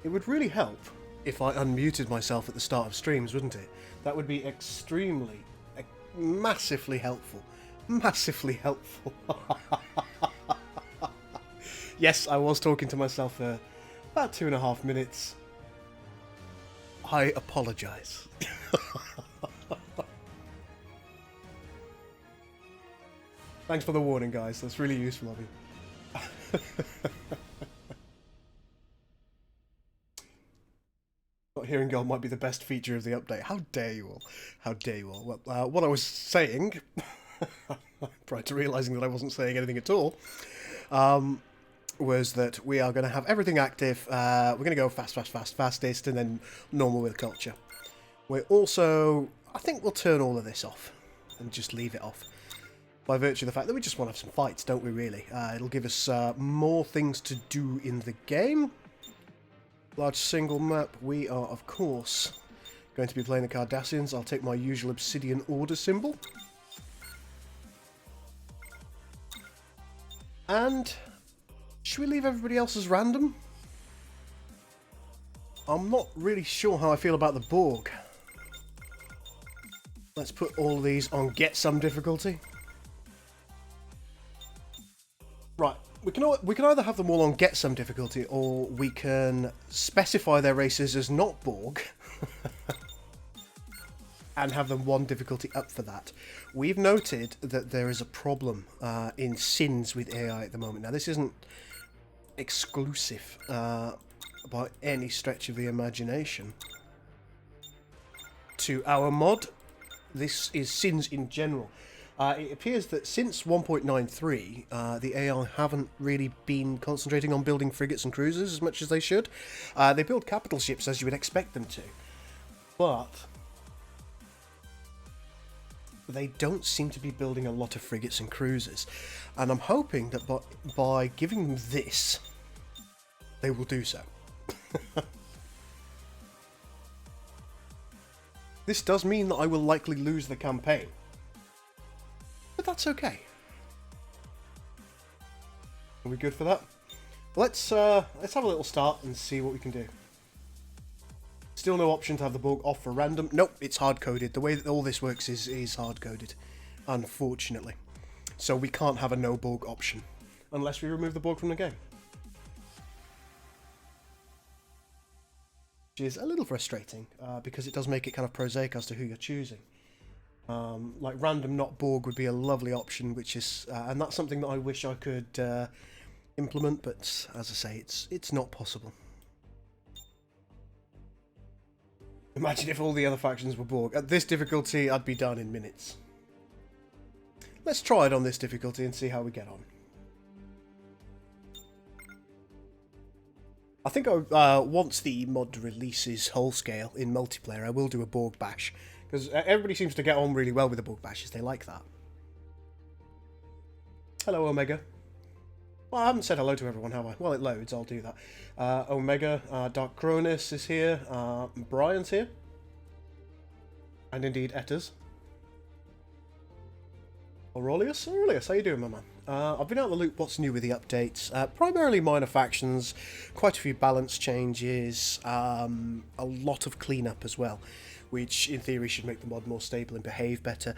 It would really help if I unmuted myself at the start of streams, wouldn't it? That would be extremely, massively helpful. Massively helpful. Yes, I was talking to myself for about 2.5 minutes. I apologise. Thanks for the warning, guys. That's really useful of you. Not hearing God might be the best feature of the update. How dare you all? How dare you all? Well, what I was saying, prior to realising that I wasn't saying anything at all, was that we are going to have everything active. We're going to go fastest, and then normal with culture. We're also, I think we'll turn all of this off and just leave it off. By virtue of the fact that we just want to have some fights, don't we, really? It'll give us more things to do in the game. Large single map. We are, of course, going to be playing the Cardassians. I'll take my usual Obsidian Order symbol. And should we leave everybody else as random? I'm not really sure how I feel about the Borg. Let's put all of these on get some difficulty. Right, we can either have them all on get some difficulty, or we can specify their races as not Borg and have them one difficulty up for that. We've noted that there is a problem in sins with AI at the moment. Now, this isn't exclusive by any stretch of the imagination to our mod. This is sins in general. It appears that since 1.93, the AI haven't really been concentrating on building frigates and cruisers as much as they should. They build capital ships as you would expect them to, but they don't seem to be building a lot of frigates and cruisers. And I'm hoping that by giving them this, they will do so. This does mean that I will likely lose the campaign. But that's okay. Are we good for that? Let's have a little start and see what we can do. Still no option to have the Borg off for random. Nope, it's hard-coded. The way that all this works is hard-coded, unfortunately. So we can't have a no Borg option unless we remove the Borg from the game. Which is a little frustrating because it does make it kind of prosaic as to who you're choosing. Like random not Borg would be a lovely option, which is, and that's something that I wish I could implement, but as I say, it's not possible. Imagine if all the other factions were Borg. At this difficulty, I'd be done in minutes. Let's try it on this difficulty and see how we get on. I think once the mod releases whole scale in multiplayer, I will do a Borg bash. Because everybody seems to get on really well with the Borg bashes. They like that. Hello, Omega. Well, I haven't said hello to everyone, have I? Well, it loads. I'll do that. Omega, Dark Cronus is here. Brian's here. And indeed, Etters. Aurelius? Aurelius, how you doing, my man? I've been out of the loop what's new with the updates. Primarily minor factions, quite a few balance changes, a lot of cleanup as well, which in theory should make the mod more stable and behave better.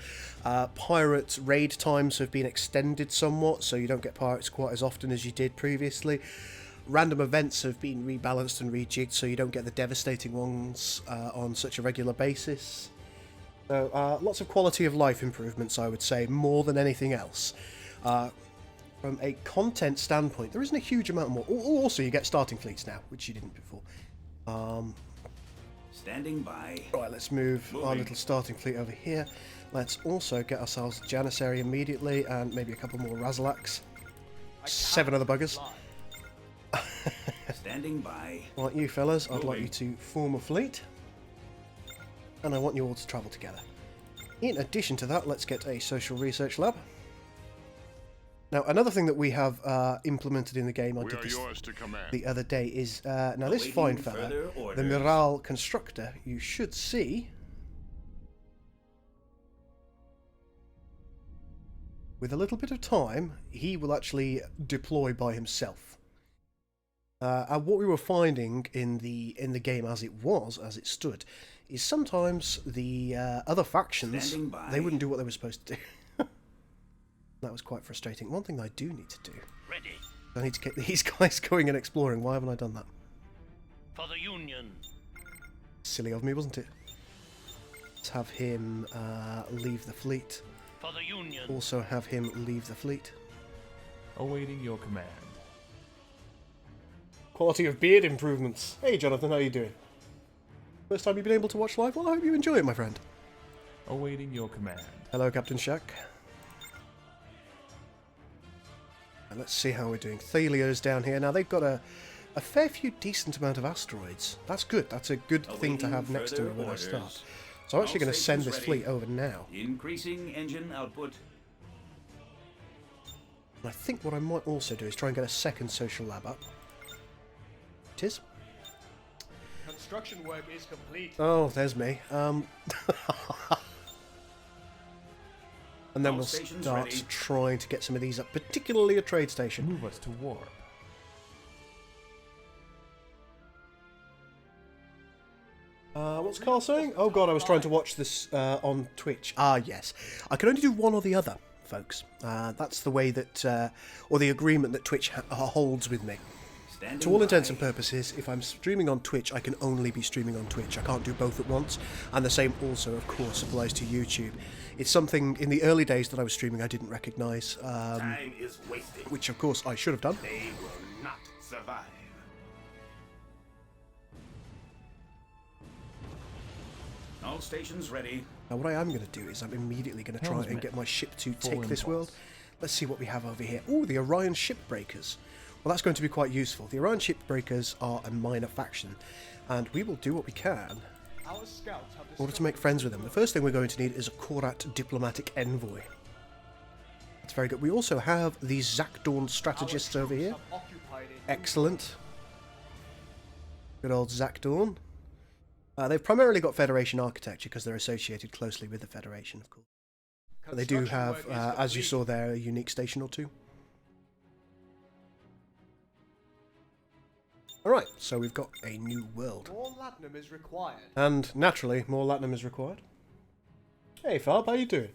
Pirate raid times have been extended somewhat, so you don't get pirates quite as often as you did previously. Random events have been rebalanced and rejigged, so you don't get the devastating ones on such a regular basis. So lots of quality of life improvements, I would say, more than anything else. From a content standpoint, there isn't a huge amount more. Also, you get starting fleets now, which you didn't before. Standing by. Right, let's move our little starting fleet over here. Let's also get ourselves a Janissary immediately, and maybe a couple more Razalaks. 7 other buggers. Standing by. Right, you fellas, I'd like you to form a fleet. And I want you all to travel together. In addition to that, let's get a social research lab. Now, another thing that we have implemented in the game, I did this the other day, is now this fine fella, the Miral Constructor, you should see, with a little bit of time, he will actually deploy by himself. And what we were finding in the game as it stood, is sometimes the other factions, they wouldn't do what they were supposed to do. That was quite frustrating. One thing that I do need to do, I need to get these guys going and exploring. Why haven't I done that? For the Union. Silly of me, wasn't it? Let's have him leave the fleet. For the Union. Also have him leave the fleet. Awaiting your command. Quality of beard improvements. Hey Jonathan, how are you doing? First time you've been able to watch live? Well, I hope you enjoy it, my friend. Awaiting your command. Hello, Captain Shaq. And let's see how we're doing. Thalio's down here. Now, they've got a fair few decent amount of asteroids. That's good. That's a good thing to have next to me when I start. So I'm actually going to send this fleet over now. Increasing engine output. And I think what I might also do is try and get a second social lab up. It is. Construction work is complete. Oh, there's me. And then we'll start trying to get some of these up, particularly a trade station. Move us to warp. What's Carl saying? Oh god, I was trying to watch this on Twitch. Ah, yes. I can only do one or the other, folks. That's the way that, or the agreement that Twitch holds with me. To all intents and purposes, if I'm streaming on Twitch, I can only be streaming on Twitch. I can't do both at once. And the same also, of course, applies to YouTube. It's something in the early days that I was streaming I didn't recognise. Time is wasted. Which, of course, I should have done. They will not survive. All stations ready. Now, what I am going to do is I'm immediately going to try and get my ship to take this world. Let's see what we have over here. Oh, the Orion Shipbreakers. Well, that's going to be quite useful. The Orion Shipbreakers are a minor faction, and we will do what we can in order to make friends with them. The first thing we're going to need is a Korat diplomatic envoy. That's very good. We also have the Zakdawn strategists over here. Excellent. Good old Zakdawn. They've primarily got Federation architecture because they're associated closely with the Federation, of course. But they do have, as you saw there, a unique station or two. Alright, so we've got a new world. More latinum is required. And, naturally, more latinum is required. Hey Fab, how you doing?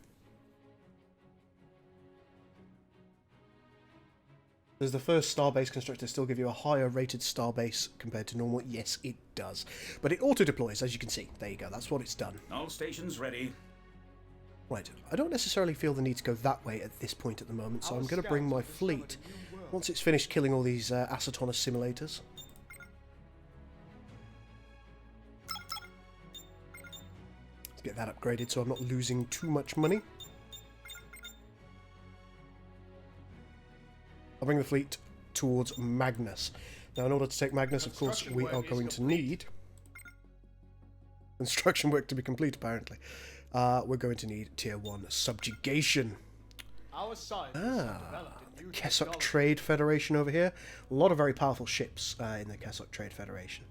Does the first starbase constructor still give you a higher rated starbase compared to normal? Yes, it does. But it auto-deploys, as you can see. There you go, that's what it's done. All stations ready. Right, I don't necessarily feel the need to go that way at this point at the moment, so I'm going to bring my fleet, once it's finished killing all these aceton assimilators. Let's get that upgraded so I'm not losing too much money. I'll bring the fleet towards Magnus. Now, in order to take Magnus, of course, we are going to need construction work to be complete, apparently. We're going to need Tier 1 subjugation. The Kessock Trade Federation over here. A lot of very powerful ships in the Kessock Trade Federation.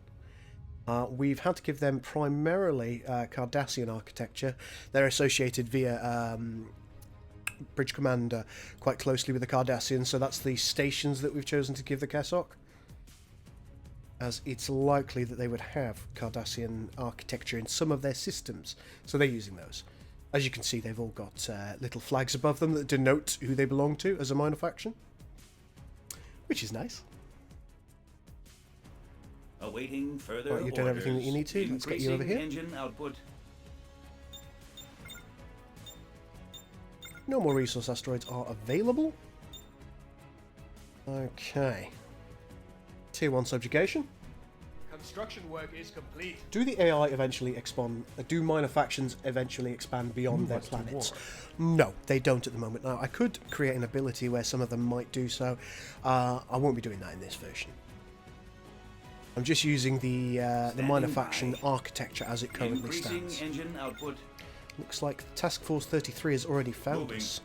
We've had to give them primarily Cardassian architecture. They're associated via Bridge Commander quite closely with the Cardassians, so that's the stations that we've chosen to give the Kessock, as it's likely that they would have Cardassian architecture in some of their systems, so they're using those. As you can see, they've all got little flags above them that denote who they belong to as a minor faction, which is nice. Awaiting further right, you've done everything that you need to. Let's get you over here. Engine output. No more resource asteroids are available. Okay. Tier 1 subjugation. Construction work is complete. Do the AI eventually expand? Do minor factions eventually expand beyond their planets? No, they don't at the moment. Now, I could create an ability where some of them might do so. I won't be doing that in this version. I'm just using the minor faction architecture as it currently stands. Engine output. Looks like Task Force 33 has already found us.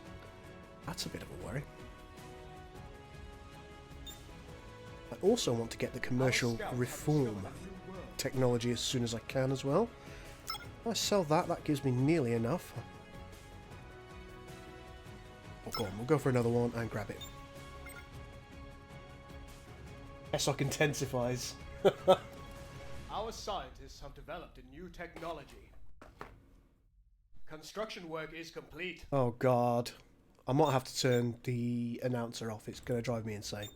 That's a bit of a worry. I also want to get the commercial reform technology as soon as I can as well. If I sell that, that gives me nearly enough. Oh, go on, we'll go for another one and grab it. Kessock intensifies. Our scientists have developed a new technology. Construction work is complete. Oh god. I might have to turn the announcer off. It's going to drive me insane.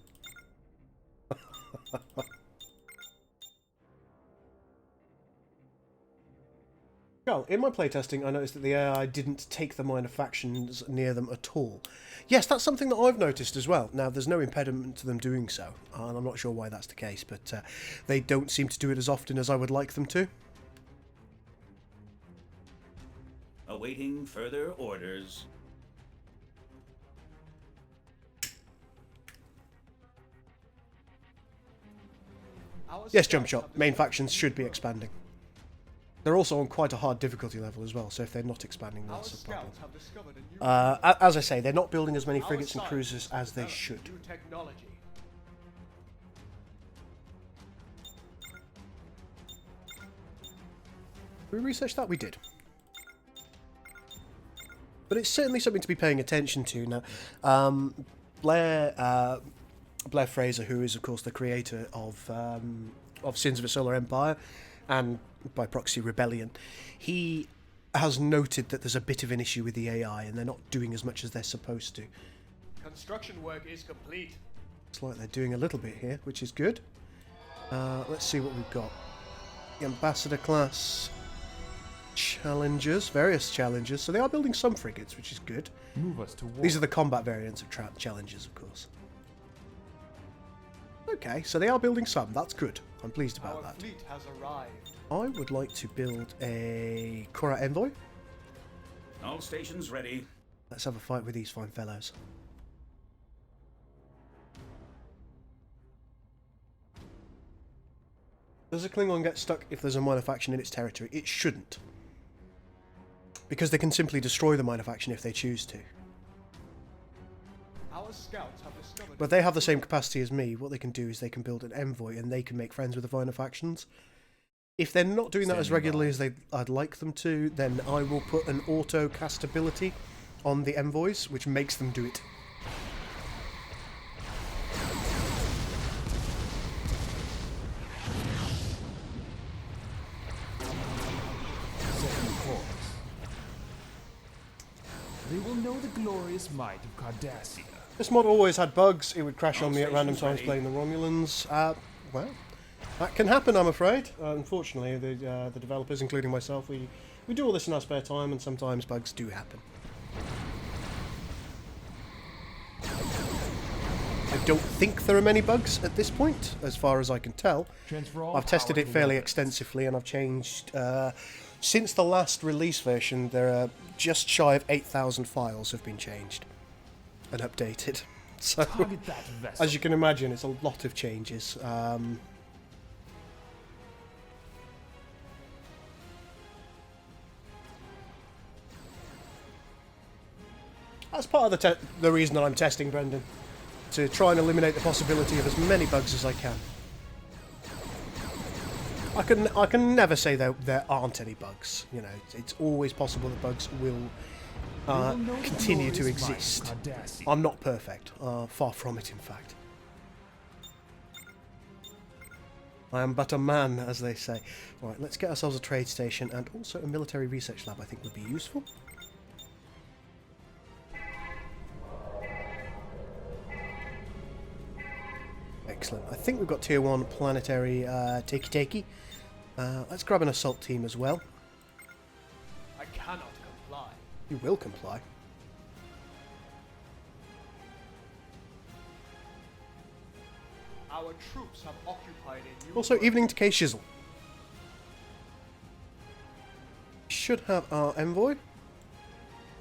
Well, in my playtesting, I noticed that the AI didn't take the minor factions near them at all. Yes, that's something that I've noticed as well. Now, there's no impediment to them doing so, and I'm not sure why that's the case, but they don't seem to do it as often as I would like them to. Awaiting further orders. Yes, jump shot. Main factions should be expanding. They're also on quite a hard difficulty level as well, so if they're not expanding, that's a problem. As I say, they're not building as many frigates and cruisers as they should. We researched that? We did. But it's certainly something to be paying attention to. Now, Blair Fraser, who is, of course, the creator of Sins of a Solar Empire, and by proxy Rebellion, he has noted that there's a bit of an issue with the AI and they're not doing as much as they're supposed to. Construction work is complete. Looks like they're doing a little bit here, which is good. Let's see what we've got. The Ambassador class challengers, various challengers. So they are building some frigates, which is good. Move us to war. These are the combat variants of challengers, of course. Okay, so they are building some. That's good. I'm pleased about that. Our fleet has arrived. I would like to build a Kora envoy. All stations ready. Let's have a fight with these fine fellows. Does a Klingon get stuck if there's a minor faction in its territory? It shouldn't. Because they can simply destroy the minor faction if they choose to. Our scouts have discovered. But they have the same capacity as me. What they can do is they can build an envoy and they can make friends with the minor factions. If they're not doing that as regularly as I'd like them to, then I will put an auto cast ability on the envoys, which makes them do it. Second course. They will know the glorious might of Cardassia. This mod always had bugs. It would crash on me at random times playing the Romulans. Well, that can happen, I'm afraid. Unfortunately, the developers, including myself, we do all this in our spare time, and sometimes bugs do happen. I don't think there are many bugs at this point, as far as I can tell. I've tested it fairly extensively, and I've changed... since the last release version, there are just shy of 8,000 files have been changed and updated. So, as you can imagine, it's a lot of changes. That's part of the reason that I'm testing, Brendan. To try and eliminate the possibility of as many bugs as I can. I can never say there aren't any bugs. You know, it's always possible that bugs will continue to exist. I'm not perfect. Far from it, in fact. I am but a man, as they say. Right, let's get ourselves a trade station and also a military research lab, I think would be useful. Excellent. I think we've got tier 1 planetary takey-takey. Let's grab an assault team as well. I cannot comply. You will comply. Our troops have occupied a new... Also, evening to K Shizzle. Should have our envoy.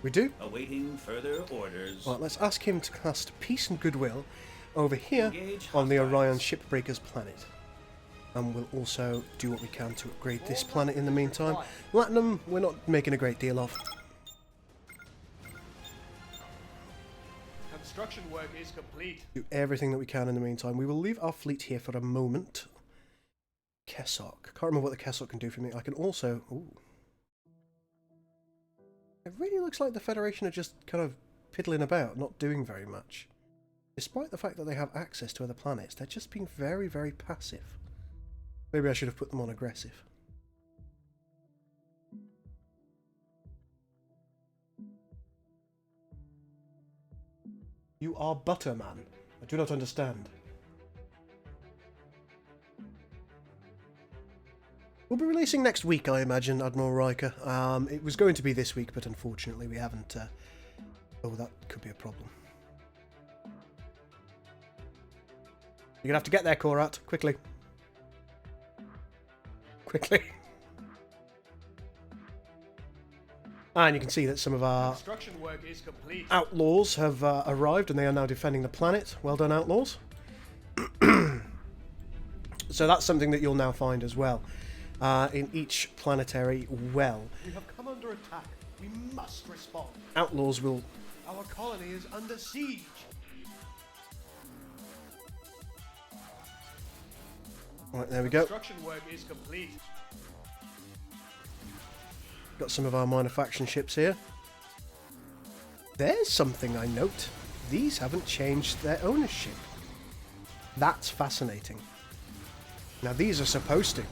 We do. Awaiting further orders. Right, let's ask him to cast Peace and Goodwill over here Engage on the hostiles. Orion Shipbreakers planet. And we'll also do what we can to upgrade this planet in the meantime. Latinum, we're not making a great deal of. Construction work is complete. Do everything that we can in the meantime. We will leave our fleet here for a moment. Kessock. Can't remember what the Kessock can do for me. I can also... Ooh. It really looks like the Federation are just kind of piddling about, not doing very much. Despite the fact that they have access to other planets, they're just being very, very passive. Maybe I should have put them on aggressive. You are Butterman. I do not understand. We'll be releasing next week, I imagine, Admiral Riker. It was going to be this week, but unfortunately we haven't... Oh, that could be a problem. You're going to have to get there, Korat. Quickly. Quickly. And you can see that some of our Construction work is complete. outlaws have arrived and they are now defending the planet. Well done, outlaws. So that's something that you'll now find as well in each planetary well. We have come under attack. We must respond. Outlaws will... Our colony is under siege. Right, there we go. Construction work is complete. Got some of our minor faction ships here. There's something I note. These haven't changed their ownership. That's fascinating. Now these are supposed to.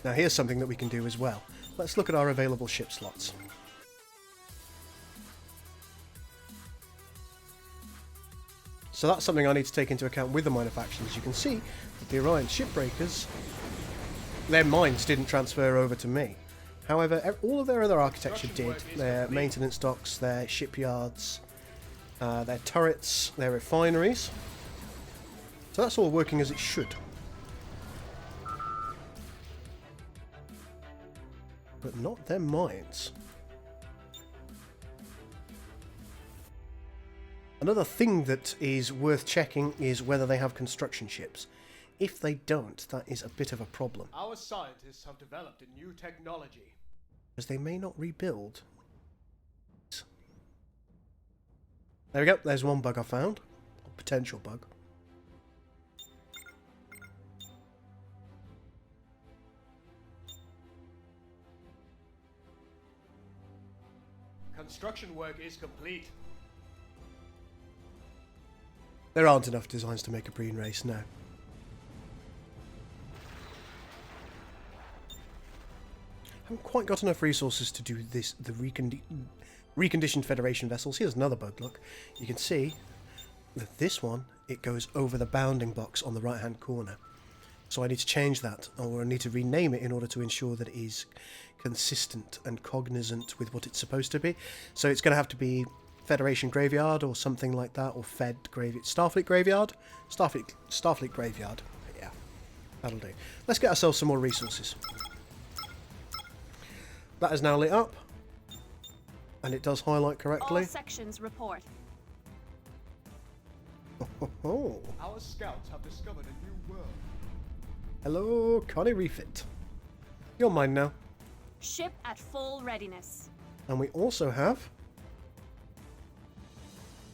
Now here's something that we can do as well. Let's look at our available ship slots. So that's something I need to take into account with the minor factions. You can see that the Orion shipbreakers, their mines didn't transfer over to me. However, all of their other architecture did. Their maintenance docks, their shipyards, their turrets, their refineries. So that's all working as it should. But not their mines. Another thing that is worth checking is whether they have construction ships. If they don't, that is a bit of a problem. Our scientists have developed a new technology. As they may not rebuild. There we go, there's one bug I found. A potential bug. Construction work is complete. There aren't enough designs to make a green race now. Haven't quite got enough resources to do this. The reconditioned Federation vessels. Here's another bug. Look, you can see that this one, it goes over the bounding box on the right hand corner. So I need to change that, or I need to rename it in order to ensure that it is consistent and cognizant with what it's supposed to be. So it's going to have to be Federation Graveyard or something like that, or Fed Graveyard, Starfleet Graveyard, Starfleet Graveyard. Yeah, that'll do. Let's get ourselves some more resources. That is now lit up, and it does highlight correctly. All sections report. Oh. Our scouts have discovered a new world. Hello, Connie Refit. You're mine now. Ship at full readiness. And we also have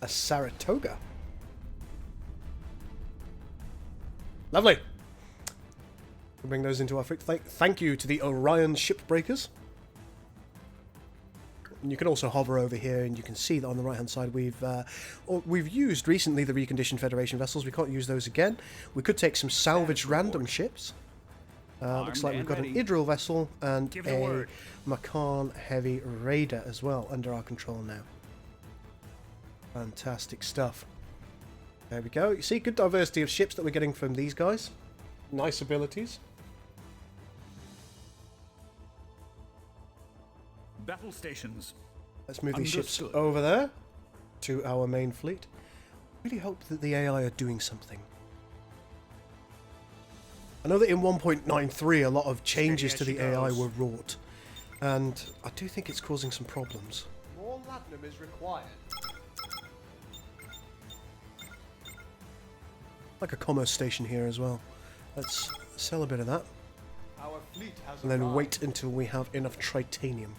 a Saratoga. Lovely. We'll bring those into our fleet. Thank you to the Orion shipbreakers. And you can also hover over here, and you can see that on the right-hand side we've used recently the reconditioned Federation vessels. We can't use those again. We could take some salvaged random ships. Looks like we've got an Idril vessel and a Macan heavy raider as well under our control now. Fantastic stuff. There we go. You see, good diversity of ships that we're getting from these guys. Nice abilities. Battle stations. Let's move these ships Understood. over there to our main fleet. Really hope that the AI are doing something. I know that in 1.93 a lot of changes to the AI were wrought, and I do think it's causing some problems. More latinum is required. Like a commerce station here as well. Let's sell a bit of that, Our fleet has and then arrived. wait until we have enough tritanium.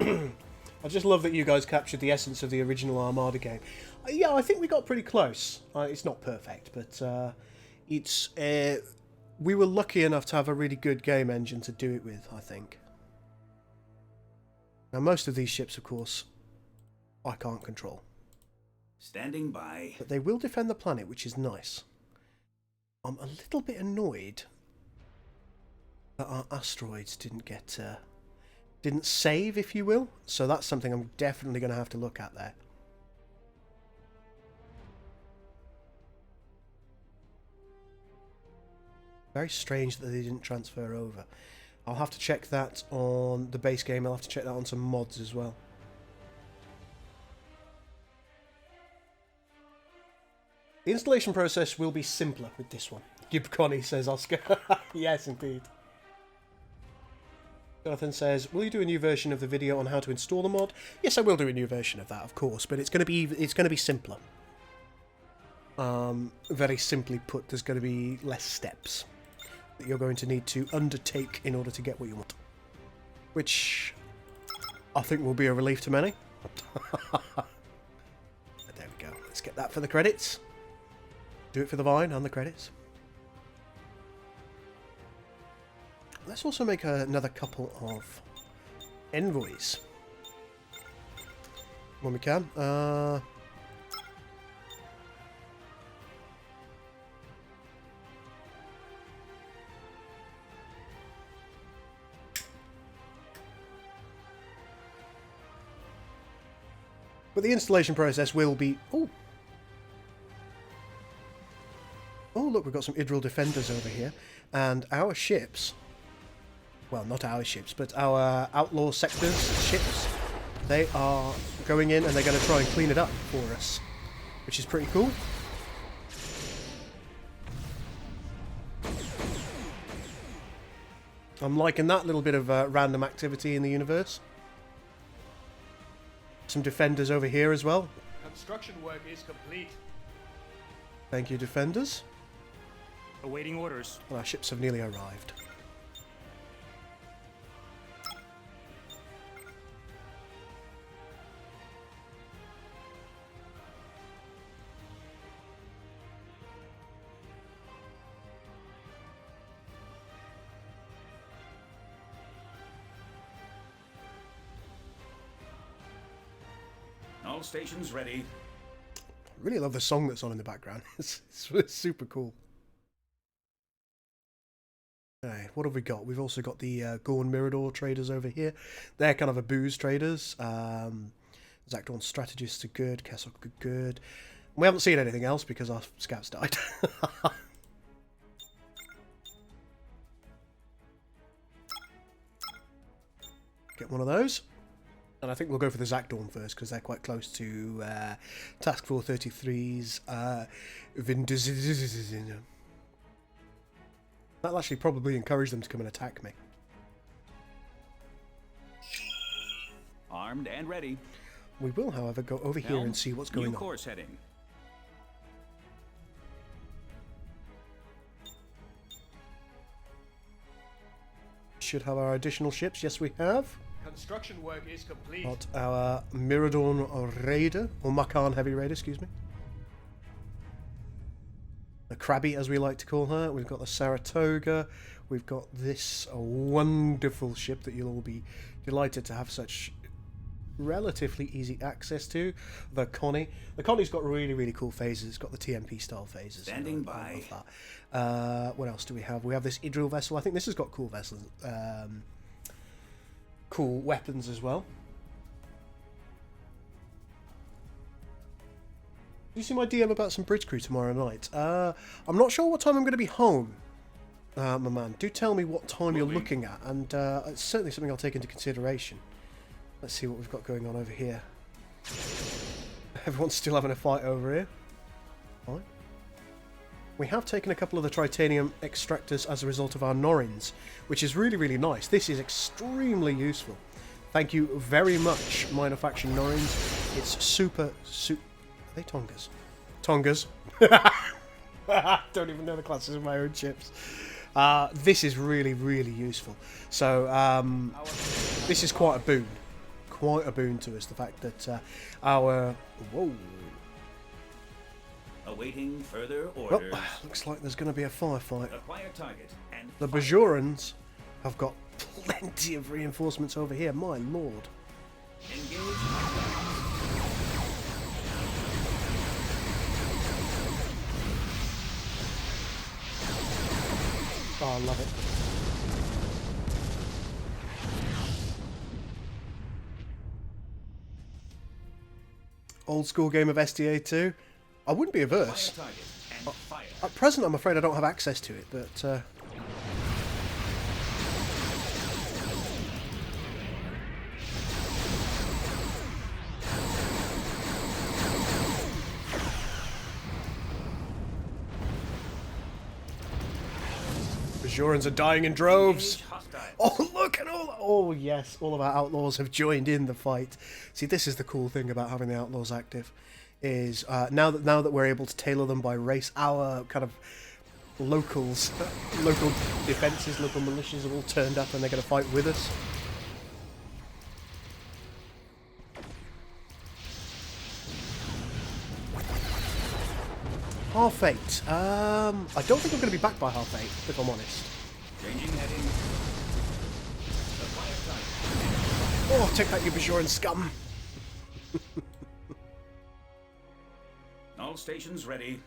I just love that you guys captured the essence of the original Armada game. Yeah, I think we got pretty close. It's not perfect, but it's we were lucky enough to have a really good game engine to do it with, I think. Now, most of these ships, of course, I can't control. Standing by. But they will defend the planet, which is nice. I'm a little bit annoyed that our asteroids didn't save, if you will. So that's something I'm definitely going to have to look at there. Very strange that they didn't transfer over. I'll have to check that on the base game. I'll have to check that on some mods as well. The installation process will be simpler with this one. Gib Connie says, Oscar. Yes, indeed. Jonathan says, will you do a new version of the video on how to install the mod? Yes, I will do a new version of that, of course, but it's going to be simpler. Very simply put, there's going to be less steps that you're going to need to undertake in order to get what you want. Which I think will be a relief to many. There we go. Let's get that for the credits. Do it for the Vine and the credits. Let's also make another couple of envoys when we can. But the installation process will be... Oh, look, we've got some Idril defenders over here. And our ships... Well, not our ships, but our outlaw sectors ships. They are going in and they're going to try and clean it up for us. Which is pretty cool. I'm liking that little bit of random activity in the universe. Some defenders over here as well. Construction work is complete. Thank you, defenders. Awaiting orders. Well, our ships have nearly arrived. All stations ready. I really love the song that's on in the background. It's super cool. Okay, what have we got? We've also got the Gorn Mirador traders over here. They're kind of a booze traders. Zakdorn strategists are good. Kessock are good. We haven't seen anything else because our scouts died. Get one of those. And I think we'll go for the Zakdorn first, because they're quite close to Task 433's That'll actually probably encourage them to come and attack me. Armed and ready. We will, however, go over here and see what's going on. New course heading. Should have our additional ships. Yes, we have. Construction work is complete. Got our Miradorn Raider, or Makan Heavy Raider, excuse me. The Krabby, as we like to call her. We've got the Saratoga. We've got this wonderful ship that you'll all be delighted to have such relatively easy access to. The Connie. The Connie's got really, really cool phases. It's got the TMP style phases. Standing by. What else do we have? We have this Idril vessel. I think this has got cool vessels. Cool weapons as well. Did you see my DM about some bridge crew tomorrow night? I'm not sure what time I'm going to be home, my man. Do tell me what time you're looking at, and it's certainly something I'll take into consideration. Let's see what we've got going on over here. Everyone's still having a fight over here. Fine. We have taken a couple of the titanium extractors as a result of our Norins, which is really, really nice. This is extremely useful. Thank you very much, Minor Faction Norins. It's super... Are they Tongas? Tongas. Don't even know the classes of my own ships. This is really, really useful. So, this is quite a boon. Quite a boon to us, the fact that our... Whoa. Awaiting further orders. Well, looks like there's going to be a firefight. Acquire target and The Bajorans have got plenty of reinforcements over here. My lord. Engage hostiles. Oh, I love it. Old school game of SDA 2. I wouldn't be averse. Fire target and fire. At present, I'm afraid I don't have access to it, but Bajorans are dying in droves. Engage hostiles. Oh, look at all... Oh, yes, all of our outlaws have joined in the fight. See, this is the cool thing about having the outlaws active, is now that we're able to tailor them by race, our kind of locals, local defences, local militias have all turned up and they're going to fight with us. Half 8. I don't think I'm going to be back by half 8, if I'm honest. Changing heading. The fire target. Oh, take that, you Bajoran scum! All stations ready.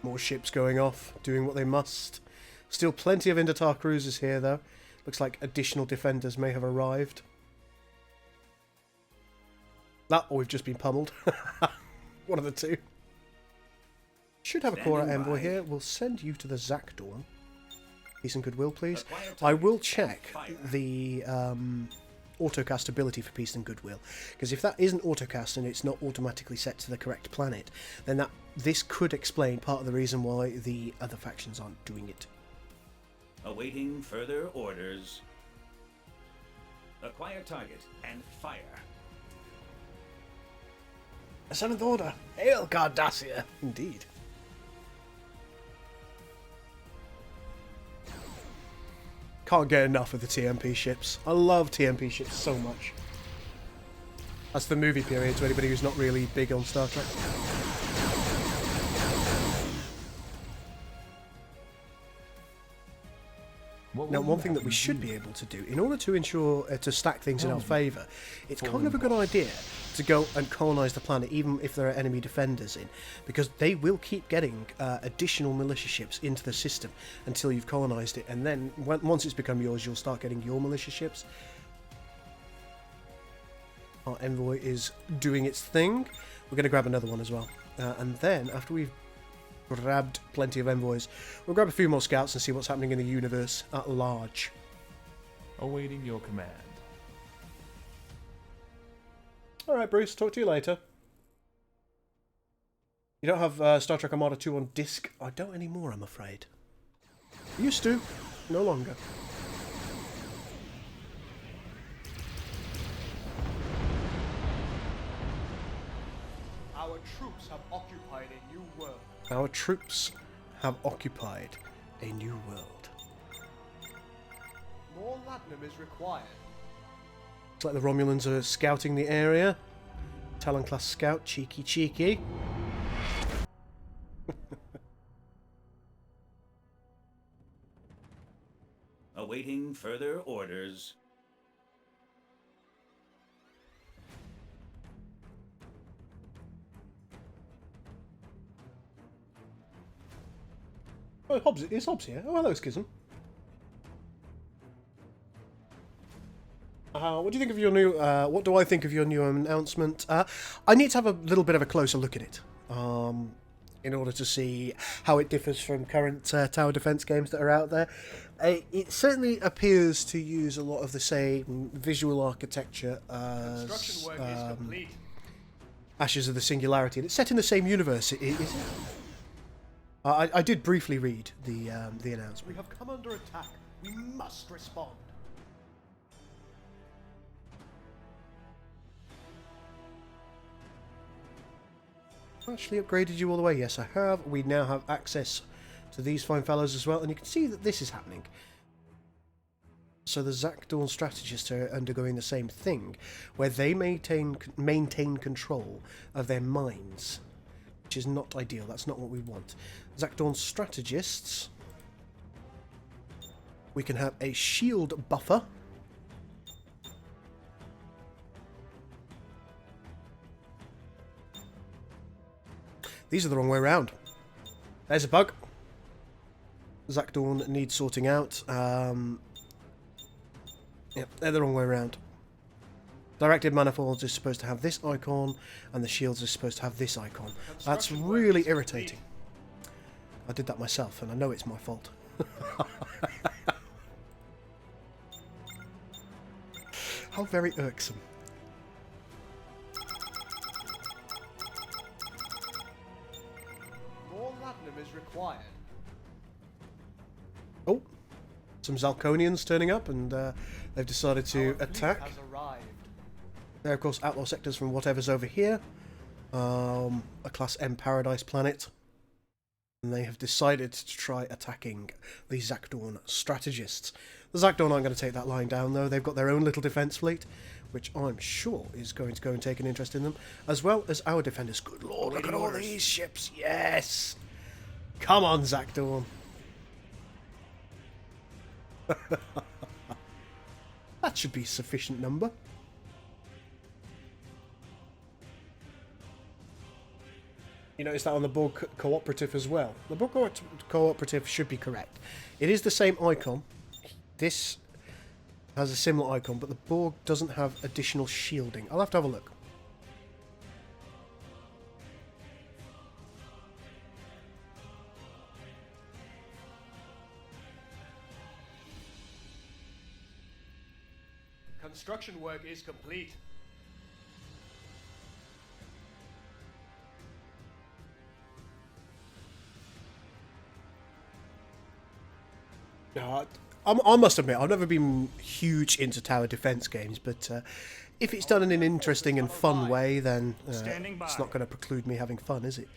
More ships going off, doing what they must. Still plenty of Indatar cruisers here, though. Looks like additional defenders may have arrived. That, or we've just been pummeled. One of the two. Should have a Cora Standing envoy by. here. We'll send you to the Zakdorn. Peace and goodwill, please. Acquire target. I will check Fire. the autocast ability for peace and goodwill, because if that isn't autocast and it's not automatically set to the correct planet, then this could explain part of the reason why the other factions aren't doing it. Awaiting further orders. Acquire target and fire. A Seventh Order! Hail Cardassia! Indeed. Can't get enough of the TMP ships. I love TMP ships so much. That's the movie period to anybody who's not really big on Star Trek. Now, one thing that we should be able to do, in order to ensure to stack things in our favour, it's kind of a good idea to go and colonise the planet, even if there are enemy defenders in, because they will keep getting additional militia ships into the system until you've colonised it, and then once it's become yours, you'll start getting your militia ships. Our envoy is doing its thing. We're going to grab another one as well, and then after we've grabbed plenty of envoys, we'll grab a few more scouts and see what's happening in the universe at large. Awaiting your command. Alright, Bruce, talk to you later. You don't have Star Trek Armada 2 on disc? I don't anymore, I'm afraid. Used to, no longer. Our troops have occupied a new world. Our troops have occupied a new world. More latinum is required. Looks like the Romulans are scouting the area. Talon class scout, cheeky cheeky. Awaiting further orders. Oh, Hobbs, is Hobbs here? Oh, hello, Schism. What do you think of your new? What do I think of your new announcement? I need to have a little bit of a closer look at it, in order to see how it differs from current tower defense games that are out there. It certainly appears to use a lot of the same visual architecture as Construction work is complete. Ashes of the Singularity, and it's set in the same universe. Is it? I did briefly read the We announcement. have come under attack. We must respond. Actually upgraded you all the way. Yes, I have. We now have access to these fine fellows as well, and you can see that this is happening. So the Zakdorn strategists are undergoing the same thing, where they maintain control of their mines, which is not ideal. That's not what we want. Zakdorn strategists. We can have a shield buffer. These are the wrong way around. There's a bug. Zakdawn needs sorting out. Yep, they're the wrong way around. Directed manifolds is supposed to have this icon, and the shields are supposed to have this icon. That's really irritating. I did that myself, and I know it's my fault. How very irksome. More platinum is required. Oh, some Zalconians turning up, and they've decided to Our fleet attack. has arrived. They're, of course, outlaw sectors from whatever's over here. A Class M Paradise planet. And they have decided to try attacking the Zakdawn strategists. The Zakdawn aren't going to take that line down, though. They've got their own little defence fleet, which I'm sure is going to go and take an interest in them, as well as our defenders. Good lord, look at all these ships. Yes! Come on, Zakdawn. That should be sufficient number. You notice that on the Borg Cooperative as well. The Borg Cooperative should be correct. It is the same icon. This has a similar icon, but the Borg doesn't have additional shielding. I'll have to have a look. Construction work is complete. No, I must admit, I've never been huge into tower defense games, but if it's done in an interesting and fun way, then it's not going to preclude me having fun, is it?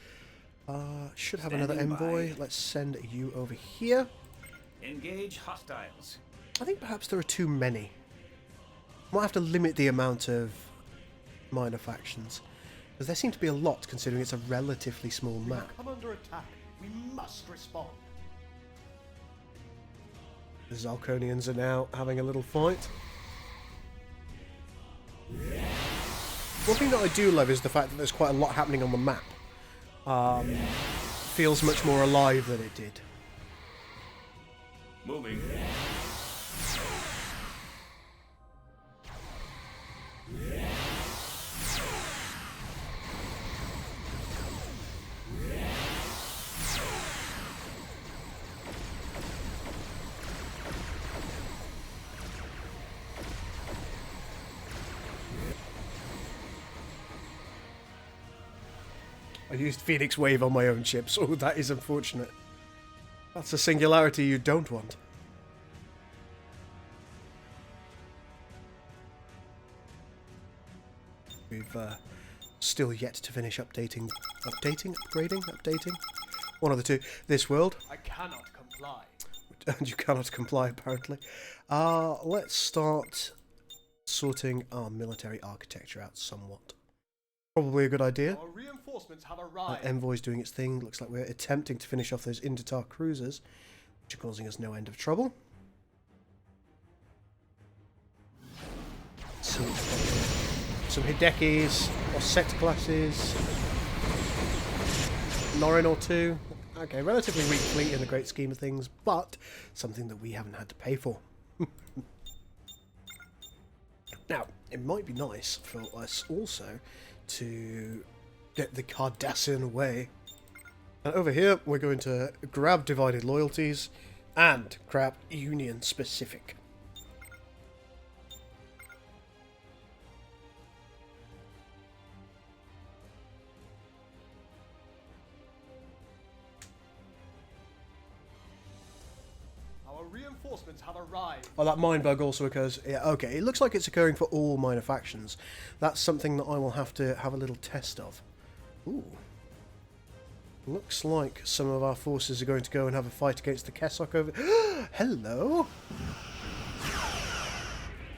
Should have another envoy. Let's send you over here. Engage hostiles. I think perhaps there are too many. Might have to limit the amount of minor factions, because there seem to be a lot considering it's a relatively small We map. have come under attack. We must respond. The Zalconians are now having a little fight. One thing that I do love is the fact that there's quite a lot happening on the map. Feels much more alive than it did. Moving. I used Phoenix Wave on my own ship, so that is unfortunate. That's a singularity you don't want. We've still yet to finish updating. One of the two. This world. I cannot comply. And you cannot comply, apparently. Let's start sorting our military architecture out somewhat. Probably a good idea. Our reinforcements have arrived. Envoy's doing its thing. Looks like we're attempting to finish off those Indatar cruisers, which are causing us no end of trouble. So we've got some Hidekis, Osset classes, Norrin or two. Okay, relatively weak fleet in the great scheme of things, but something that we haven't had to pay for. Now, it might be nice for us also to get the Cardassian away. And over here, we're going to grab Divided Loyalties and grab Union Specific. Our reinforcements have arrived. Oh, that mine bug also occurs. Yeah, okay. It looks like it's occurring for all minor factions. That's something that I will have to have a little test of. Ooh. Looks like some of our forces are going to go and have a fight against the Kessok over... Hello!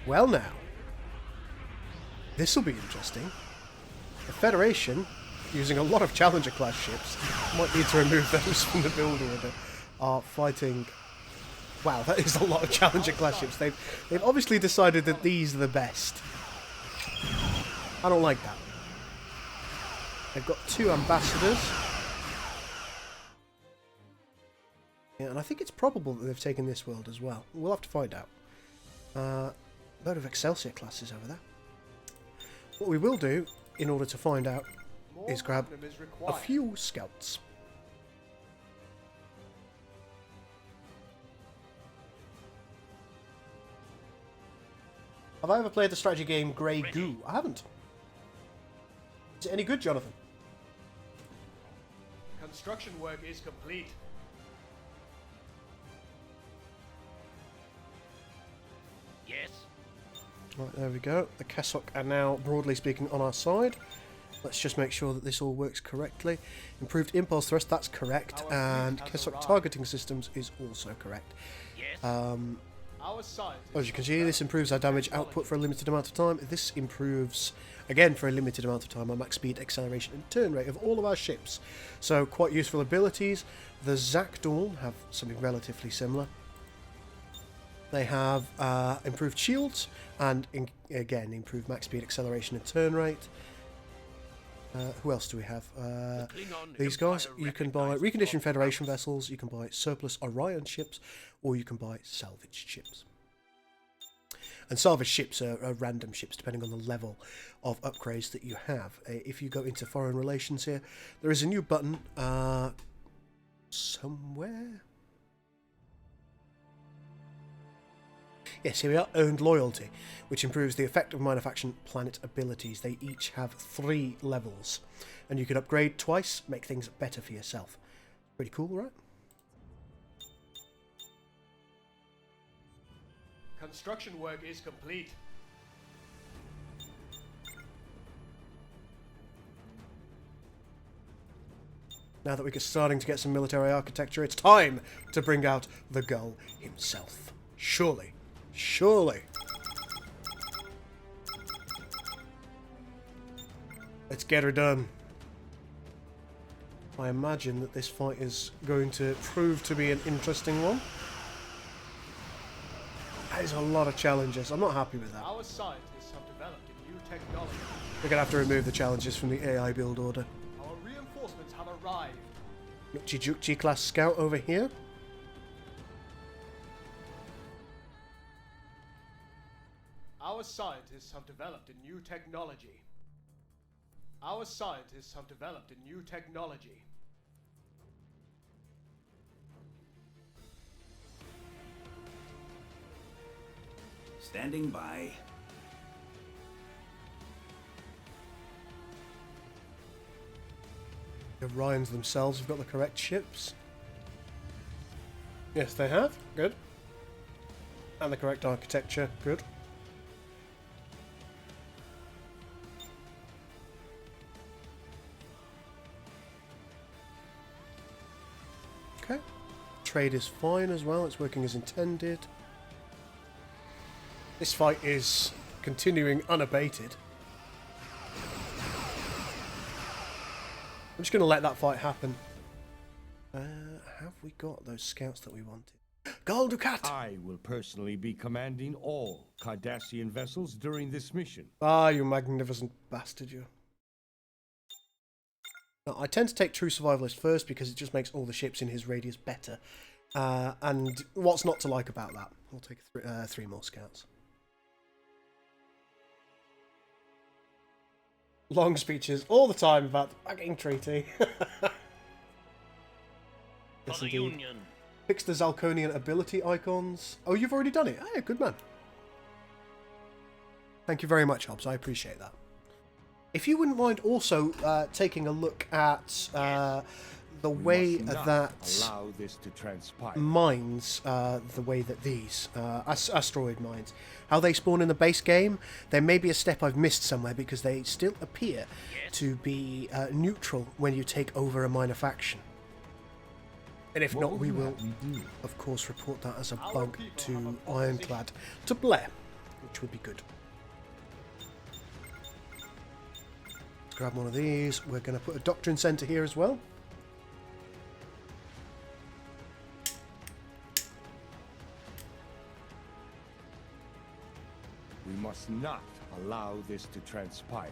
Well now. This'll be interesting. The Federation, using a lot of Challenger-class ships, might need to remove those from the build order, are fighting... Wow, that is a lot of Challenger-class ships. They've obviously decided that these are the best. I don't like that. They've got two ambassadors. Yeah, and I think it's probable that they've taken this world as well. We'll have to find out. Load of Excelsior classes over there. What we will do, in order to find out, is grab a few scouts. Have I ever played the strategy game Grey Goo? I haven't. Is it any good, Jonathan? Construction work is complete. Yes. Right, there we go. The Kessok are now, broadly speaking, on our side. Let's just make sure that this all works correctly. Improved impulse thrust, that's correct. And Kessok targeting systems is also correct. Yes. As you can see, this improves our damage output for a limited amount of time. This improves, again for a limited amount of time, our max speed, acceleration and turn rate of all of our ships. So quite useful abilities. The Zakdawn have something relatively similar. They have improved shields and, again, improved max speed, acceleration and turn rate. Who else do we have? These guys. You can buy reconditioned Federation vessels, you can buy surplus Orion ships, or you can buy salvaged ships. And salvaged ships are random ships depending on the level of upgrades that you have. If you go into foreign relations here, there is a new button somewhere. Yes, here we are, Earned Loyalty, which improves the effect of minor faction planet abilities. They each have 3 levels, and you can upgrade twice, make things better for yourself. Pretty cool, right? Construction work is complete. Now that we're starting to get some military architecture, it's time to bring out the Gull himself. Surely. Surely. Let's get her done. I imagine that this fight is going to prove to be an interesting one. There's a lot of challenges. I'm not happy with that. Our scientists have developed a new technology. We're going to have to remove the challenges from the AI build order. Our reinforcements have arrived. G-class scout over here. Our scientists have developed a new technology. Our scientists have developed a new technology. Standing by. The Orions themselves have got the correct ships. Yes, they have. Good. And the correct architecture. Good. Okay. Trade is fine as well. It's working as intended. This fight is continuing unabated. I'm just going to let that fight happen. Have we got those scouts that we wanted? Gul Dukat! I will personally be commanding all Cardassian vessels during this mission. Ah, you magnificent bastard, you. Now, I tend to take True Survivalist first because it just makes all the ships in his radius better. And what's not to like about that? We'll take 3 more scouts. Long speeches all the time about the fucking treaty. Yes, For the indeed. Union. Fix the Zalconian ability icons. Oh, you've already done it. Hey, good man. Thank you very much, Hobbs. I appreciate that. If you wouldn't mind also taking a look at the way that allow this to transpire. mines, the way that these asteroid mines, how they spawn in the base game, there may be a step I've missed somewhere because they still appear to be neutral when you take over a minor faction. And if not, we will, of course, report that as a bug to Ironclad, to Blair, which would be good. Let's grab one of these. We're going to put a Doctrine Center here as well. We must not allow this to transpire.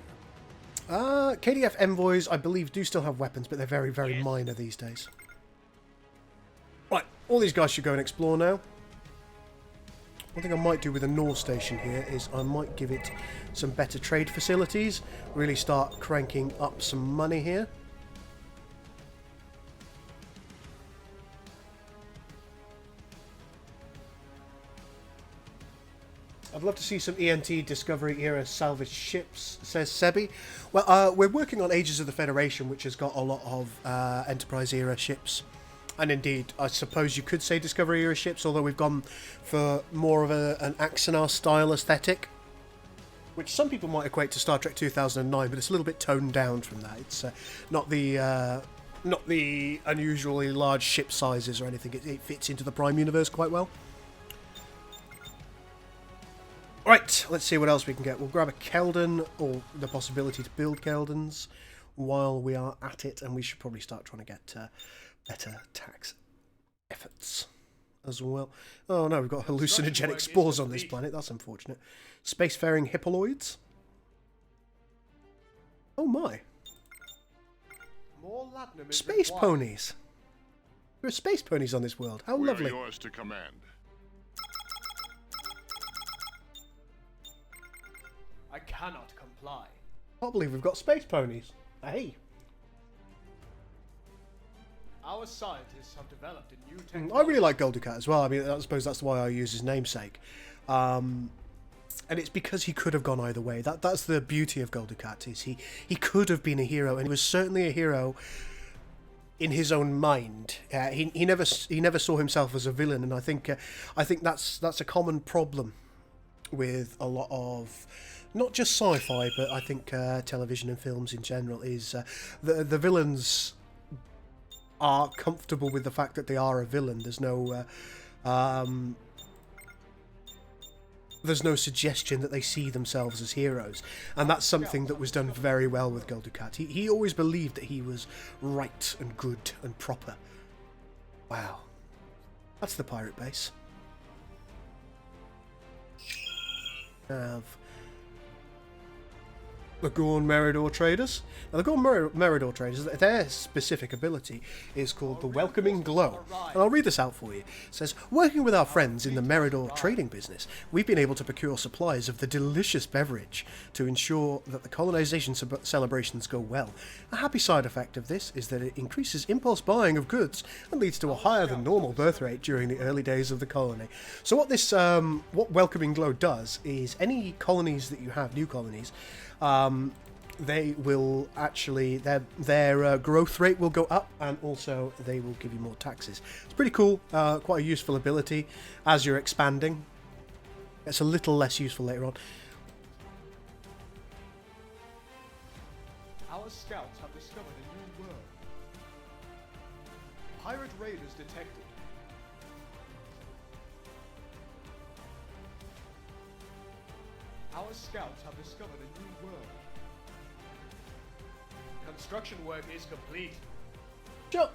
KDF envoys, I believe, do still have weapons, but they're very, very minor these days. Right, All these guys should go and explore now. One thing I might do with the North Station here is I might give it some better trade facilities. Really start cranking up some money here. I'd love to see some ENT Discovery era salvage ships, says Sebi. Well, we're working on Ages of the Federation, which has got a lot of Enterprise era ships. And indeed, I suppose you could say Discovery era ships, although we've gone for more of an Axanar style aesthetic, which some people might equate to Star Trek 2009, but it's a little bit toned down from that. It's not the unusually large ship sizes or anything. It fits into the Prime universe quite well. Right, let's see what else we can get. We'll grab a Keldon, or the possibility to build Keldons while we are at it, and we should probably start trying to get better tax efforts as well. Oh no, we've got hallucinogenic spores on this planet. That's unfortunate. Spacefaring hippoloids. Oh my. More latinum is Space required. ponies. There are space ponies on this world. How lovely. We are yours to command. I cannot comply. Can't believe we've got space ponies. Hey. Our scientists have developed a new I technology. really like Goldukat as well. I mean, I suppose that's why I use his namesake. And it's because he could have gone either way. That's the beauty of Goldukat, is he could have been a hero, and he was certainly a hero in his own mind. He never saw himself as a villain, and I think that's a common problem with a lot of not just sci-fi, but I think television and films in general, is the villains are comfortable with the fact that they are a villain. There's no suggestion that they see themselves as heroes, and that's something that was done very well with Goldukat. He always believed that he was right and good and proper. Wow, that's the pirate base. Have the Gorn Meridor traders. Now, the Gorn Meridor traders, their specific ability is called the Welcoming Glow. And I'll read this out for you. It says, working with our friends in the Meridor trading business, we've been able to procure supplies of the delicious beverage to ensure that the colonization celebrations go well. A happy side effect of this is that it increases impulse buying of goods and leads to a higher than normal birth rate during the early days of the colony. So what this, what Welcoming Glow does is any colonies that you have, new colonies, they will actually, their growth rate will go up, and also they will give you more taxes. It's pretty cool, quite a useful ability as you're expanding. It's a little less useful later on. Our scouts have discovered a new world. Pirate raiders detected. Our scouts have discovered a new world. Construction work is complete. Sure.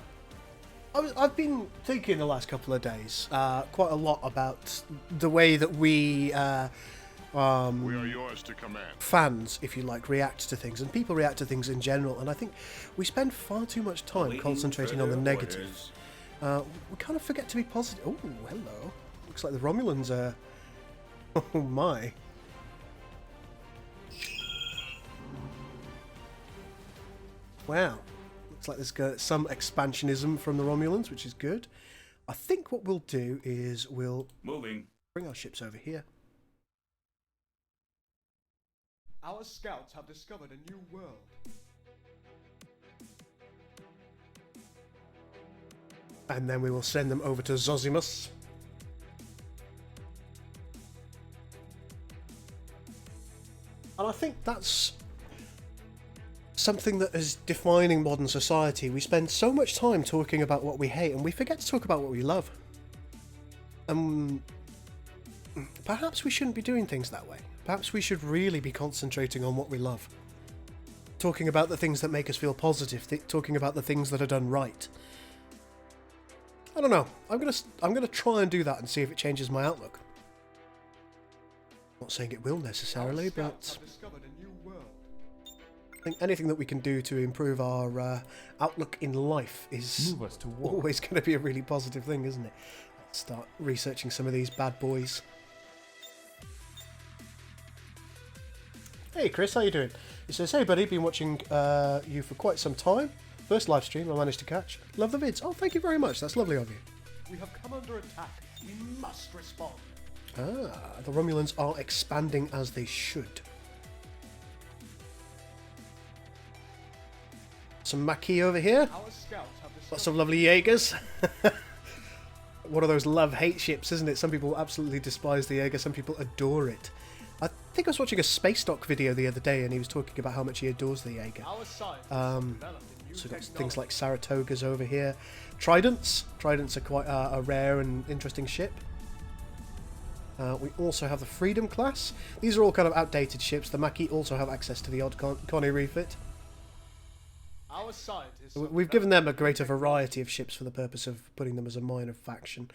I've been thinking the last couple of days quite a lot about the way that we We are yours to command. fans, if you like, react to things, and people react to things in general, and I think we spend far too much time Awaiting concentrating on the further negative. We kind of forget to be positive. Oh, hello. Looks like the Romulans are... Oh my. Wow. Looks like there's some expansionism from the Romulans, which is good. I think what we'll do is we'll Moving. bring our ships over here. Our scouts have discovered a new world. And then we will send them over to Zosimus. And I think that's something that is defining modern society. We spend so much time talking about what we hate, and we forget to talk about what we love. Perhaps we shouldn't be doing things that way. Perhaps we should really be concentrating on what we love. Talking about the things that make us feel positive, talking about the things that are done right. I don't know. I'm gonna try and do that and see if it changes my outlook. Not saying it will necessarily, Our scouts but have discovered a new world. I think anything that we can do to improve our outlook in life is Move us to war. always going to be a really positive thing, isn't it? Let's start researching some of these bad boys. Hey Chris, how you doing? He says, hey buddy, been watching you for quite some time. First live stream I managed to catch. Love the vids. Oh, thank you very much. That's lovely of you. We have come under attack. We must respond. Ah, the Romulans are expanding as they should. Some Maquis over here. Our scouts have discovered Lots of lovely Jaegers. One of those love-hate ships, isn't it? Some people absolutely despise the Jaeger, some people adore it. I think I was watching a Space Dock video the other day and he was talking about how much he adores the Jaeger. our scientists have developed a new So we've got technology. things like Saratogas over here. Tridents. Tridents are quite a rare and interesting ship. We also have the Freedom class. These are all kind of outdated ships. The Maquis also have access to the odd Connie refit. Our scientists have We've given them a developed greater new technology. variety of ships for the purpose of putting them as a minor faction.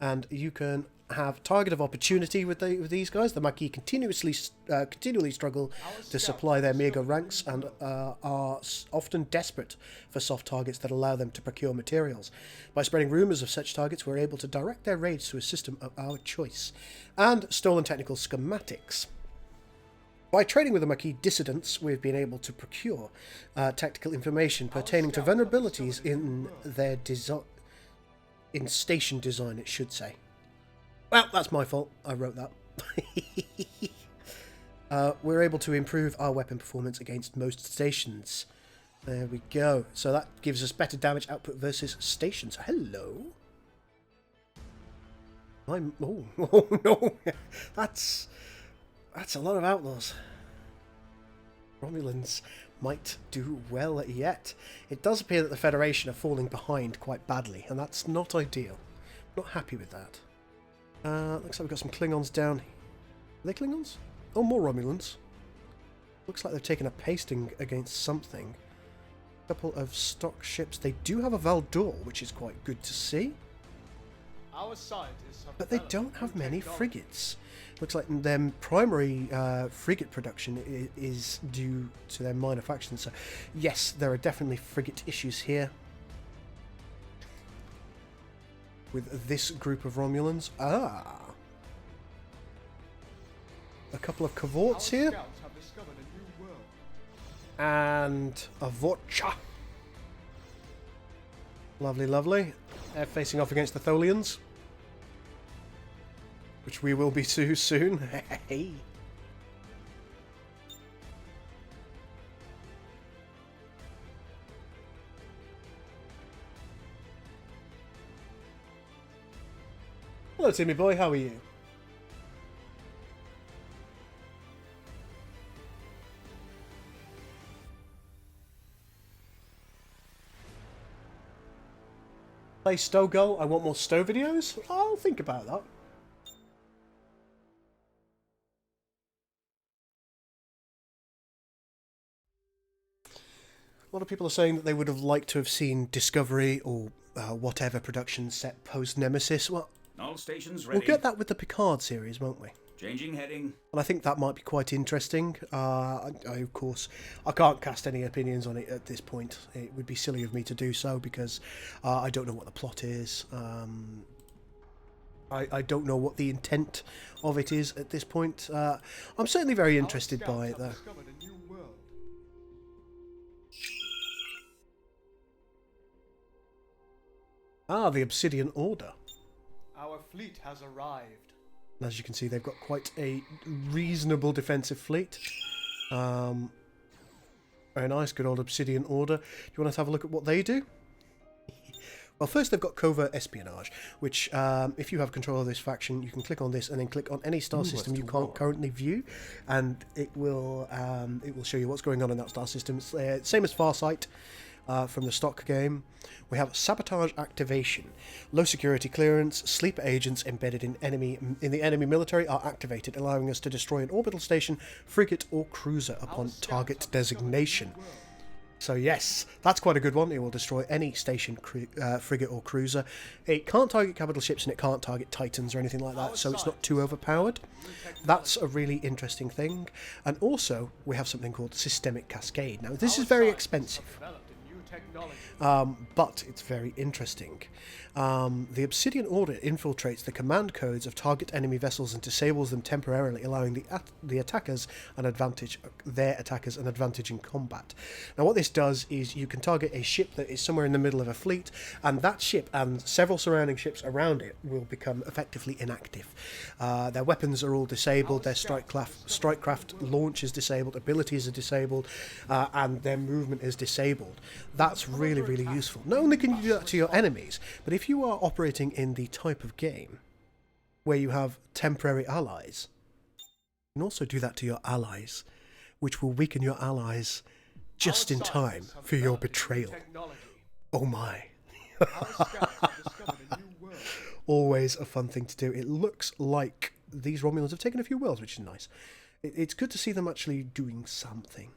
And you can have target of opportunity with these guys. The Maquis continually struggle to supply their meager ranks and are often desperate for soft targets that allow them to procure materials. By spreading rumours of such targets, we're able to direct their raids to a system of our choice. And stolen technical schematics. By trading with the Maquis dissidents, we've been able to procure tactical information pertaining to vulnerabilities in their in station design, it should say. Well, that's my fault. I wrote that. We're able to improve our weapon performance against most stations. There we go. So that gives us better damage output versus stations. Hello. Oh no, that's a lot of outlaws. Romulans might do well yet. It does appear that the Federation are falling behind quite badly, and that's not ideal. Not happy with that. Looks like we've got some Klingons down. Are they Klingons? Oh, more Romulans. Looks like they've taken a pasting against something. A couple of stock ships. They do have a Valdor, which is quite good to see. Our scientists have But they developed don't new have many technology. frigates. Looks like their primary frigate production is due to their minor factions. So, yes, there are definitely frigate issues here with this group of Romulans. Ah, a couple of Our cavorts here scouts have discovered a new world. and a Vorcha. Lovely, lovely. They're facing off against the Tholians, which we will be too soon. Hey. Hello, Timmy boy. How are you? Play Stow Goal. I want more Stow videos. I'll think about that. A lot of people are saying that they would have liked to have seen Discovery or whatever production set post Nemesis. Well, All stations ready. we'll get that with the Picard series, won't we? Changing heading. And I think that might be quite interesting. Of course, I can't cast any opinions on it at this point. It would be silly of me to do so because I don't know what the plot is. I don't know what the intent of it is at this point. I'm certainly very interested Our by scouts it, have though. discovered a new world. Ah, the Obsidian Order. Our fleet has arrived. And as you can see, they've got quite a reasonable defensive fleet. Very nice, good old Obsidian Order. Do you want to have a look at what they do? Well, first they've got covert espionage, which if you have control of this faction, you can click on this and then click on any star system you can't currently view, and it will show you what's going on in that star system. It's, same as Farsight from the stock game. We have sabotage activation, low security clearance. Sleeper agents embedded in the enemy military are activated, allowing us to destroy an orbital station, frigate, or cruiser upon Our scouts target have discovered a new designation. world. So yes, that's quite a good one. It will destroy any station frigate or cruiser. It can't target capital ships and it can't target titans or anything like that, so it's not too overpowered. That's a really interesting thing. And also, we have something called Systemic Cascade. Now, this is very expensive, but it's very interesting. The Obsidian Order infiltrates the command codes of target enemy vessels and disables them temporarily, allowing the attackers an advantage, their attackers an advantage in combat. Now, what this does is you can target a ship that is somewhere in the middle of a fleet, and that ship and several surrounding ships around it will become effectively inactive. Their weapons are all disabled, their strikecraft launch is disabled, abilities are disabled, and their movement is disabled. That's really, really useful. Not only can you do that to your enemies, but if you are operating in the type of game where you have temporary allies, you can also do that to your allies, which will weaken your allies just in time for your betrayal. Oh my. Always a fun thing to do. It looks like these Romulans have taken a few worlds, which is nice. It's good to see them actually doing something.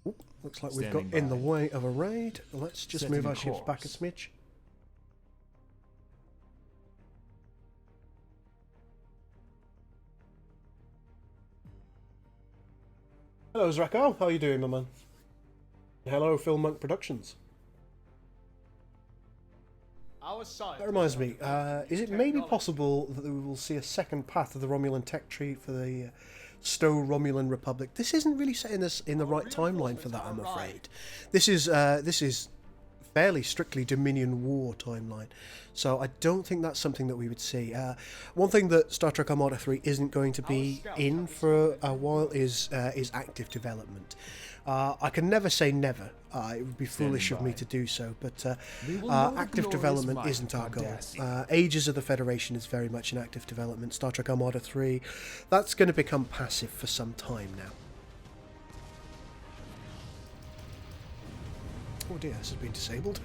Ooh, looks like we've got in the way of a raid. Let's just move our ships back a smidge. Hello, Zrako. How are you doing, my man? Hello, Phil Monk Productions. That reminds me, is it maybe possible that we will see a second path of the Romulan tech tree for the Stowe Romulan Republic? This isn't really set in the right timeline for that, I'm afraid. This is fairly strictly Dominion War timeline, so I don't think that's something that we would see. One thing that Star Trek Armada 3 isn't going to be in for a while is active development. I can never say never. It would be foolish of me to do so, but active development isn't our goal. Ages of the Federation is very much in active development. Star Trek Armada 3, that's going to become passive for some time now. Oh dear, this has been disabled.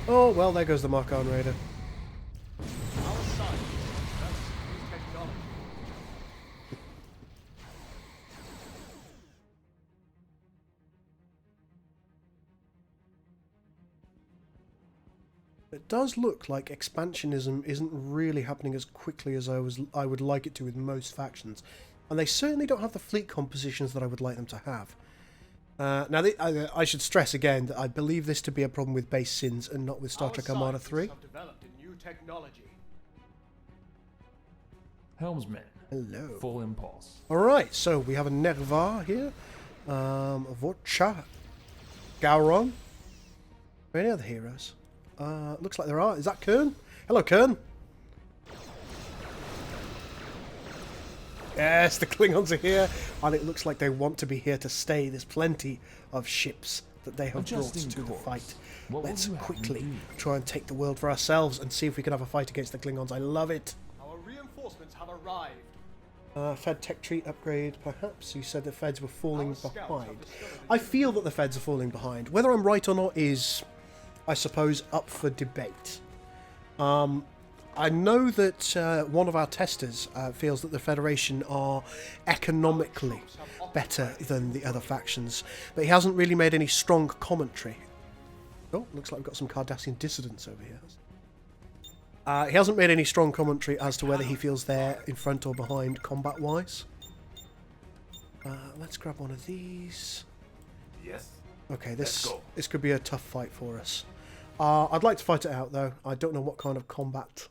Oh, well, there goes the Mark-on Raider. It does look like expansionism isn't really happening as quickly as I would like it to with most factions. And they certainly don't have the fleet compositions that I would like them to have. Now, I should stress again that I believe this to be a problem with base sins and not with Star Trek Armada 3. Helmsman. Hello. Full impulse. Alright, so we have a Nervar here. Vorcha. Gowron. Any other heroes? Looks like there are. Is that Kern? Hello, Kern. Yes, the Klingons are here, and it looks like they want to be here to stay. There's plenty of ships that they have brought to the fight. Let's quickly try and take the world for ourselves and see if we can have a fight against the Klingons. I love it. Our reinforcements have arrived. Fed tech tree upgrade, perhaps. You said the Feds were falling behind. I feel that the Feds are falling behind. Whether I'm right or not is, I suppose, up for debate. I know that one of our testers feels that the Federation are economically better than the other factions, but he hasn't really made any strong commentary. Oh, looks like we've got some Cardassian dissidents over here. He hasn't made any strong commentary as to whether he feels they're in front or behind combat-wise. Let's grab one of these. Yes. Okay, this could be a tough fight for us. I'd like to fight it out, though. I don't know what kind of combat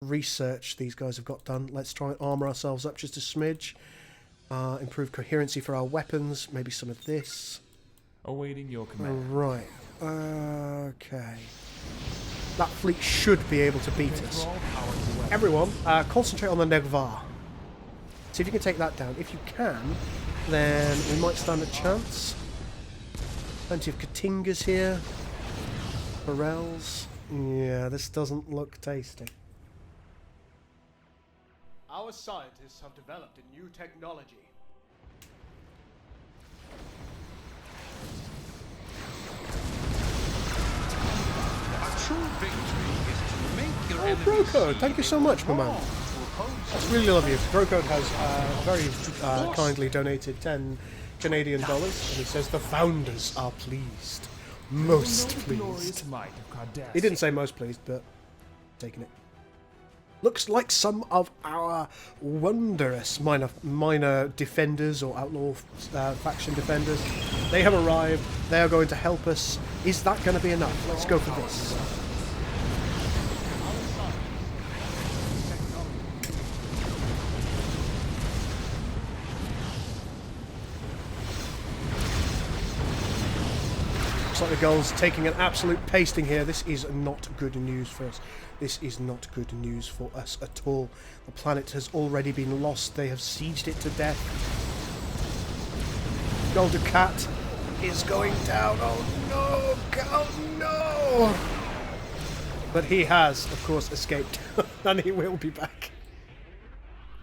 research these guys have got done. Let's try and armour ourselves up just a smidge. Improve coherency for our weapons. Maybe some of this. Awaiting your command. Right. Okay. That fleet should be able to beat us. Everyone, concentrate on the Negvar. See if you can take that down. If you can, then we might stand a chance. Plenty of Katingas here. Pharrells. Yeah, this doesn't look tasty. Our scientists have developed a new technology. Oh, Brocode, thank you so much, my man. That's really lovely. Brocode has very kindly donated 10 Canadian dollars, and he says the founders are pleased. Most pleased. Might of Cardassia. He didn't say most pleased, but taking it. Looks like some of our wondrous minor defenders or outlaw faction defenders, they have arrived. They are going to help us. Is that going to be enough? Let's go for this. Looks like the Gulls taking an absolute pasting here. This is not good news for us. This is not good news for us at all. The planet has already been lost. They have sieged it to death. Golden Cat is going down. Oh no! Oh no! But he has, of course, escaped. And he will be back.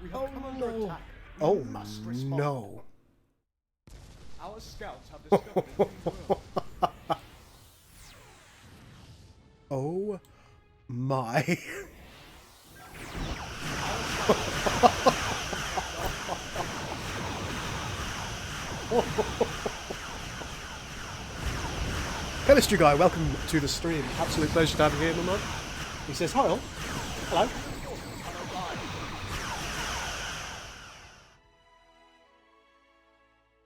We have come under attack. We Oh must respond. no. Our scouts have discovered a new world. Oh my. Chemistry Guy, welcome to the stream. Absolute pleasure to have you here, my man. He says, hi all. Hello.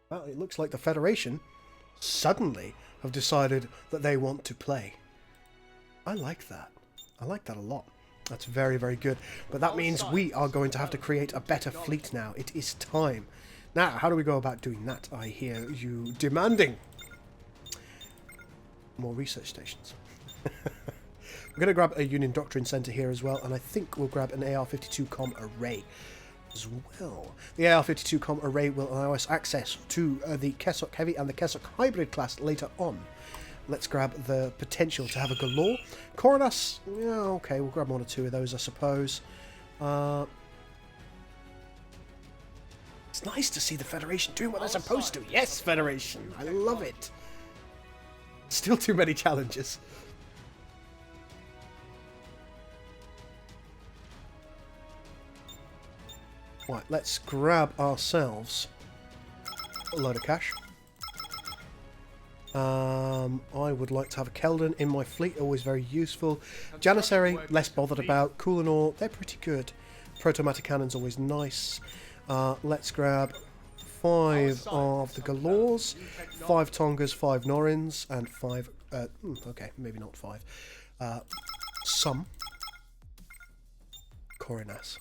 Well, it looks like the Federation suddenly have decided that they want to play. I like that. I like that a lot. That's very, very good. But that means we are going to have to create a better fleet now. It is time. Now, how do we go about doing that? I hear you demanding more research stations. We're going to grab a Union Doctrine Center here as well, and I think we'll grab an AR-52 comm array as well. The AR-52 comm array will allow us access to the Kessock Heavy and the Kessock Hybrid class later on. Let's grab the potential to have a galore. Cardassia, yeah, okay, we'll grab one or two of those, I suppose. It's nice to see the Federation doing what they're supposed to. Yes, Federation, I love it. Still too many challenges. Right, let's grab ourselves a load of cash. I would like to have a Keldon in my fleet, always very useful. Janissary, less bothered about. Kulanor, they're pretty good. Protomatic Cannon's always nice. Let's grab 5 of the Galores, 5 Tongas, 5 Norins, and 5... okay, maybe not 5. Some Corinas.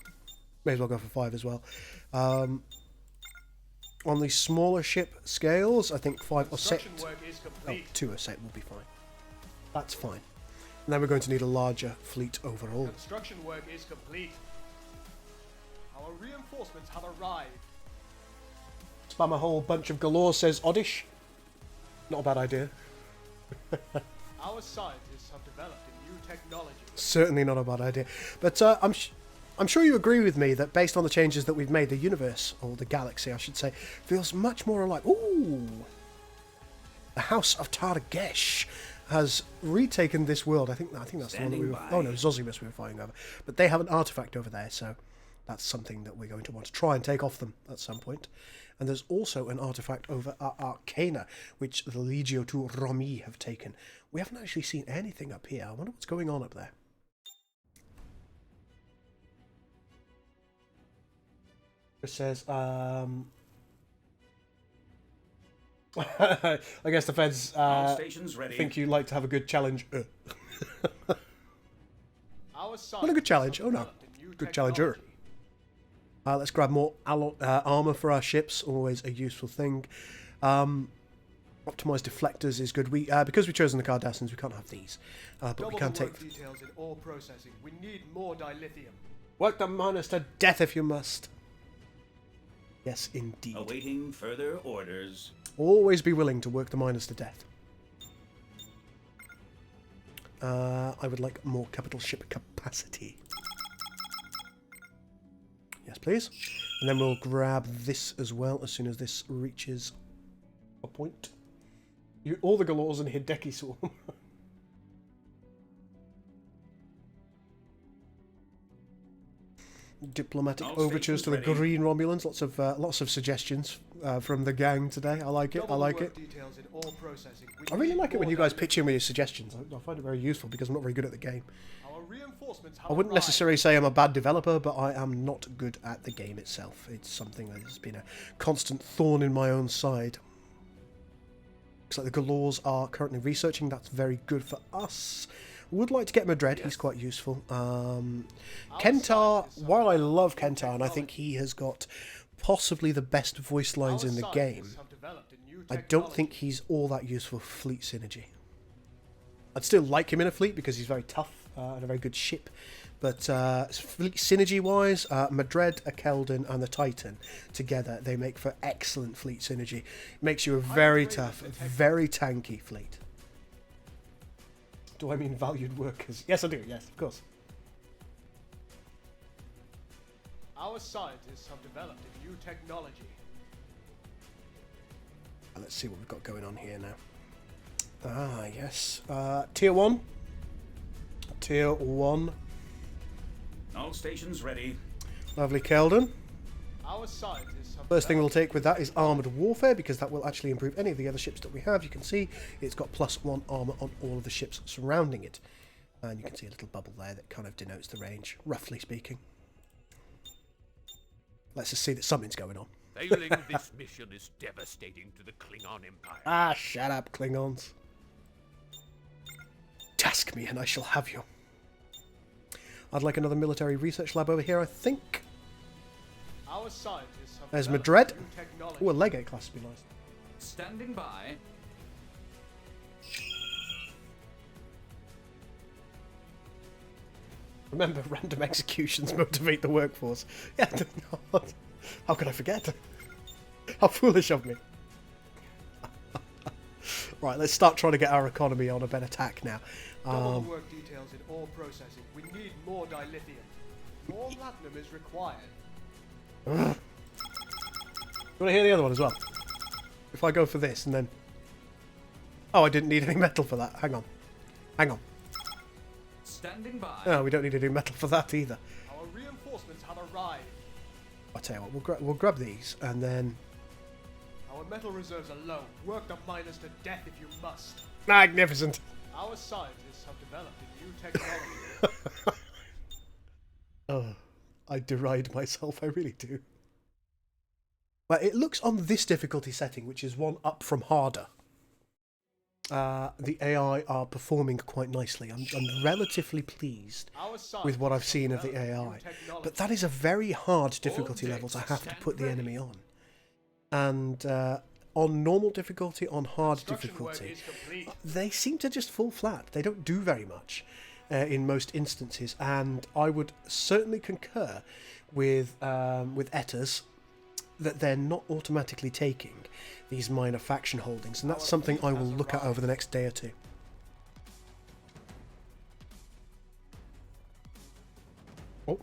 May as well go for 5 as well. On the smaller ship scales, I think 5 Osset. Oh, 2 Osset will be fine. That's fine. And then we're going to need a larger fleet overall. Construction work is complete. Our reinforcements have arrived. Spam a whole bunch of galore, says Oddish. Not a bad idea. Our scientists have developed a new technology. Certainly not a bad idea. But I'm sure you agree with me that based on the changes that we've made, the universe, or the galaxy, I should say, feels much more alive. Ooh! The House of Targesh has retaken this world. I think that's the one that we were... Oh no, Zosimus we were fighting over. But they have an artifact over there, so that's something that we're going to want to try and take off them at some point. And there's also an artifact over at Arcana, which the Legio to Romi have taken. We haven't actually seen anything up here. I wonder what's going on up there. It says, I guess the feds think you like to have a good challenge. What a good challenge. Oh no, good challenger. Let's grab more armor for our ships, always a useful thing. Optimized deflectors is good. Because we've chosen the Cardassians, we can't have these. But we can take... details in ore processing. We need more dilithium. Work the miners to death if you must. Yes, indeed. Awaiting further orders. Always be willing to work the miners to death. I would like more capital ship capacity. Yes, please. And then we'll grab this as well as soon as this reaches a point. All the Galores and Hideki Swarm. Diplomatic All overtures stations to the ready. Green Romulans. Lots of suggestions from the gang today. I like it. I Double the like work it. details in all processing. We I really need like it when more you guys data. pitch in with your suggestions. I find it very useful because I'm not very good at the game. Our reinforcements have I wouldn't arrived. necessarily say I'm a bad developer, but I am not good at the game itself. It's something that has been a constant thorn in my own side. Looks like the Galores are currently researching. That's very good for us. Would like to get Madred. He's quite useful. Kentar, while I love Kentar, and I think he has got possibly the best voice lines in the game, I don't think he's all that useful for fleet synergy. I'd still like him in a fleet because he's very tough and a very good ship. But fleet synergy-wise, Madred, a Keldon, and the Titan together, they make for excellent fleet synergy. Makes you a very tough, very tanky fleet. Do I mean valued workers? Yes, I do. Yes, of course. Our scientists have developed a new technology. Let's see what we've got going on here now. Ah, yes. Tier 1. Tier 1. All stations ready. Lovely Keldon. Our scientists have First thing we'll developed take with that is armoured warfare, because that will actually improve any of the other ships that we have. You can see it's got +1 armour on all of the ships surrounding it. And you can see a little bubble there that kind of denotes the range, roughly speaking. Let's just see that something's going on. Failing this mission is devastating to the Klingon Empire. Ah, shut up, Klingons. Task me and I shall have you. I'd like another military research lab over here, I think. Our scientists have There's developed Madred. new technology. Oh, a Legate class would be nice. Standing by. Remember, random executions motivate the workforce. Yeah, how could I forget? How foolish of me. Right, let's start trying to get our economy on a better tack now. Double the work details in all processing. We need more dilithium. More platinum is required. You want to hear the other one as well? If I go for this and then... Oh, I didn't need any metal for that. Hang on. Hang on. Standing by. No, we don't need any metal for that either. Our reinforcements have arrived. I'll tell you what, we'll grab these and then... Our metal reserves are low. Work the miners to death if you must. Magnificent! Our scientists have developed a new technology. Oh, I deride myself, I really do. Well, it looks on this difficulty setting, which is one up from harder. The AI are performing quite nicely. I'm relatively pleased with what I've seen of the AI. But that is a very hard difficulty level to have to put the enemy on. And on normal difficulty, on hard difficulty, they seem to just fall flat. They don't do very much in most instances. And I would certainly concur with Etters that they're not automatically taking these minor faction holdings, and that's something I will look at over the next day or two. Oh.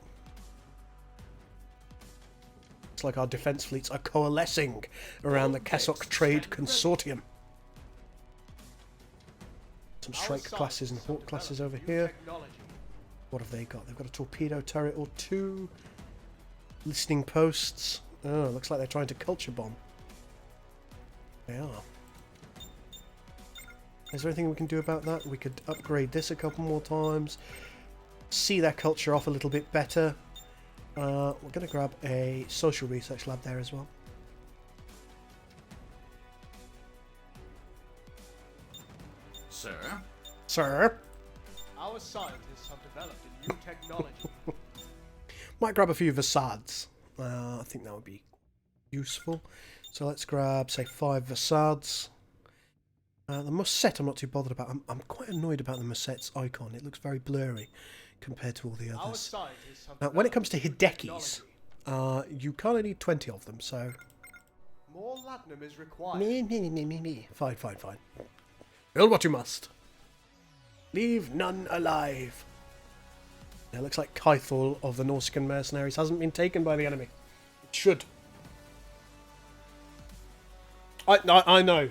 Looks like our defence fleets are coalescing around the Kessock Trade Consortium. Some strike classes and hawk classes over here. What have they got? They've got a torpedo turret or two. Listening posts. Oh, looks like they're trying to culture bomb. They are. Is there anything we can do about that? We could upgrade this a couple more times. See their culture off a little bit better. We're going to grab a social research lab there as well. Sir. Sir? Our scientists have developed a new technology. Might grab a few facades. I think that would be useful. So let's grab, say, 5 facades. The Musset I'm not too bothered about. I'm quite annoyed about the Musset's icon. It looks very blurry compared to all the Our others. scientists have Now, when it comes to developed Hidekis, technology. you kind of need 20 of them, so... More platinum is required. Me. Fine. Build what you must. Leave none alive. It looks like Kythol of the Nausicaan mercenaries hasn't been taken by the enemy. It should. I know.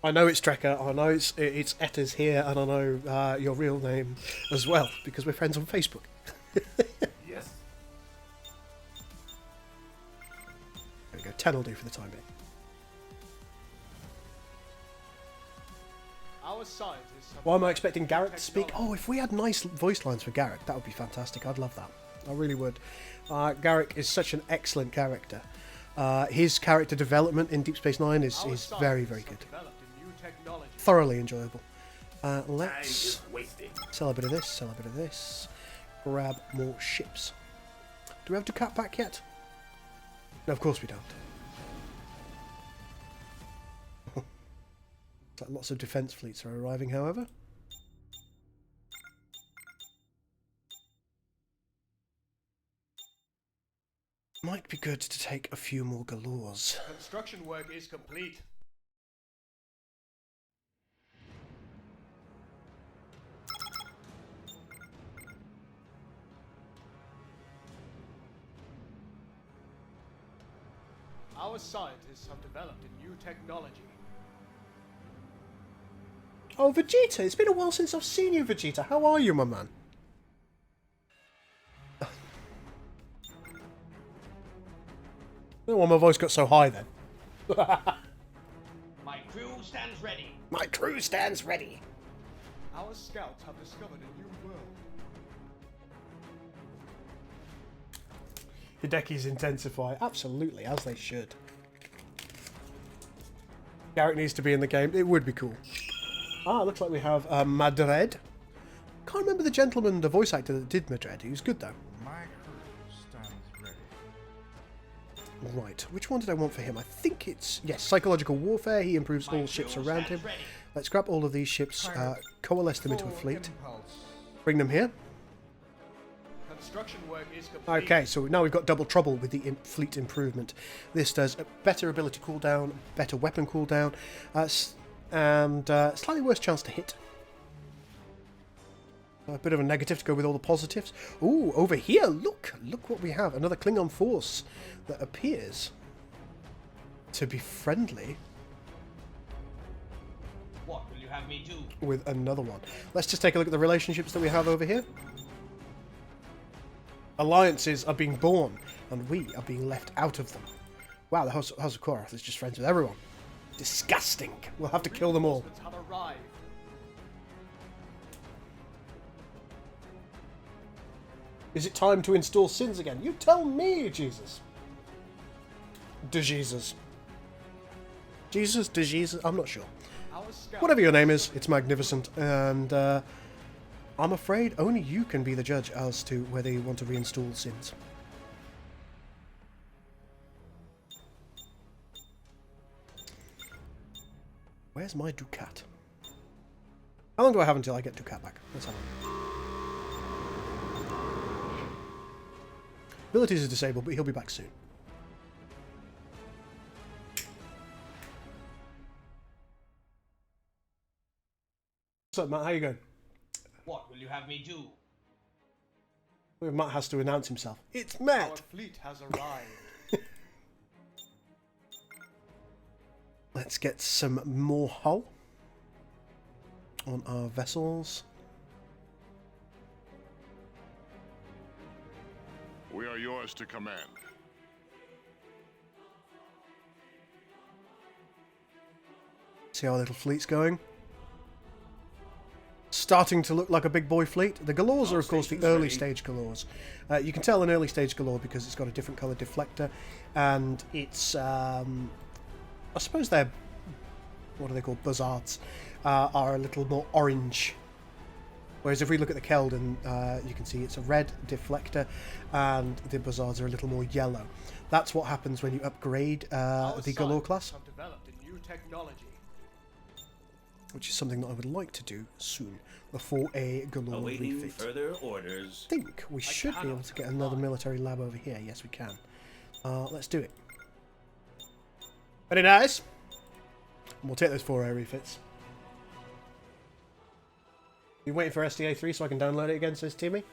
I know it's Trekker. I know it's Etters here, and I know your real name as well because we're friends on Facebook. 10 will do for the time being. Our scientists have Why am I developed expecting new Garrett to speak? technology. Oh, if we had nice voice lines for Garrett, that would be fantastic. I'd love that. I really would. Garrett is such an excellent character. His character development in Deep Space Nine is Our very, scientists very have good. developed a new technology. Thoroughly enjoyable. Let's sell a bit of this, sell a bit of this. Grab more ships. Do we have Ducat back yet? No, of course we don't. Lots of defense fleets are arriving, however. Might be good to take a few more galores. Construction work is complete. Our scientists have developed a new technology. Oh, Vegeta! It's been a while since I've seen you, Vegeta. How are you, my man? I don't know why my voice got so high then. My crew stands ready. My crew stands ready. Our scouts have discovered a new world. Hideki's intensify. Absolutely, as they should. Garrett needs to be in the game. It would be cool. Ah, looks like we have Madred. Can't remember the gentleman, the voice actor that did Madred. He was good though. My crew stands ready. Right, which one did I want for him? I think it's, yes, psychological warfare. He improves My all ships crew around him. stands ready. Let's grab all of these ships, coalesce them into a Full fleet, impulse. bring them here. Construction work is complete. Okay, so now we've got double trouble with the fleet improvement. This does a better ability cooldown, better weapon cooldown, and slightly worse chance to hit. A bit of a negative to go with all the positives. Ooh, over here, look what we have. Another Klingon force that appears to be friendly What will you have me do? with another one. Let's just take a look at the relationships that we have over here. Alliances are being born, and we are being left out of them. Wow, the House of Korath is just friends with everyone. Disgusting. We'll have to kill them all. Reinforcements have arrived. Is it time to install sins again? You tell me, Jesus. De Jesus. Jesus, De Jesus, I'm not sure. Our scouts Whatever your name is, it's magnificent, and I'm afraid only you can be the judge as to whether you want to reinstall sins. Where's my Ducat? How long do I have until I get Ducat back? Let's have a look. Abilities are disabled, but he'll be back soon. What's up, Matt? How you going? What will you have me do? Matt has to announce himself. It's Our Matt! fleet has arrived. Let's get some more hull on our vessels. We are yours to command. See how our little fleet's going. Starting to look like a big boy fleet. The Galores are, of course, the early stage Galores. You can tell an early stage Galore because it's got a different colour deflector, and it's, I suppose they're, what are they called, buzzards, are a little more orange. Whereas if we look at the Keldon, you can see it's a red deflector, and the buzzards are a little more yellow. That's what happens when you upgrade the Galore class, Have developed a new technology. which is something that I would like to do soon before a Galore Awaiting refit. further orders. I think we should be able to get another military lab over here. Yes, we can. Let's do it. Very nice. And we'll take those 4 air refits. You waiting for SDA 3 so I can download it again, says Timmy?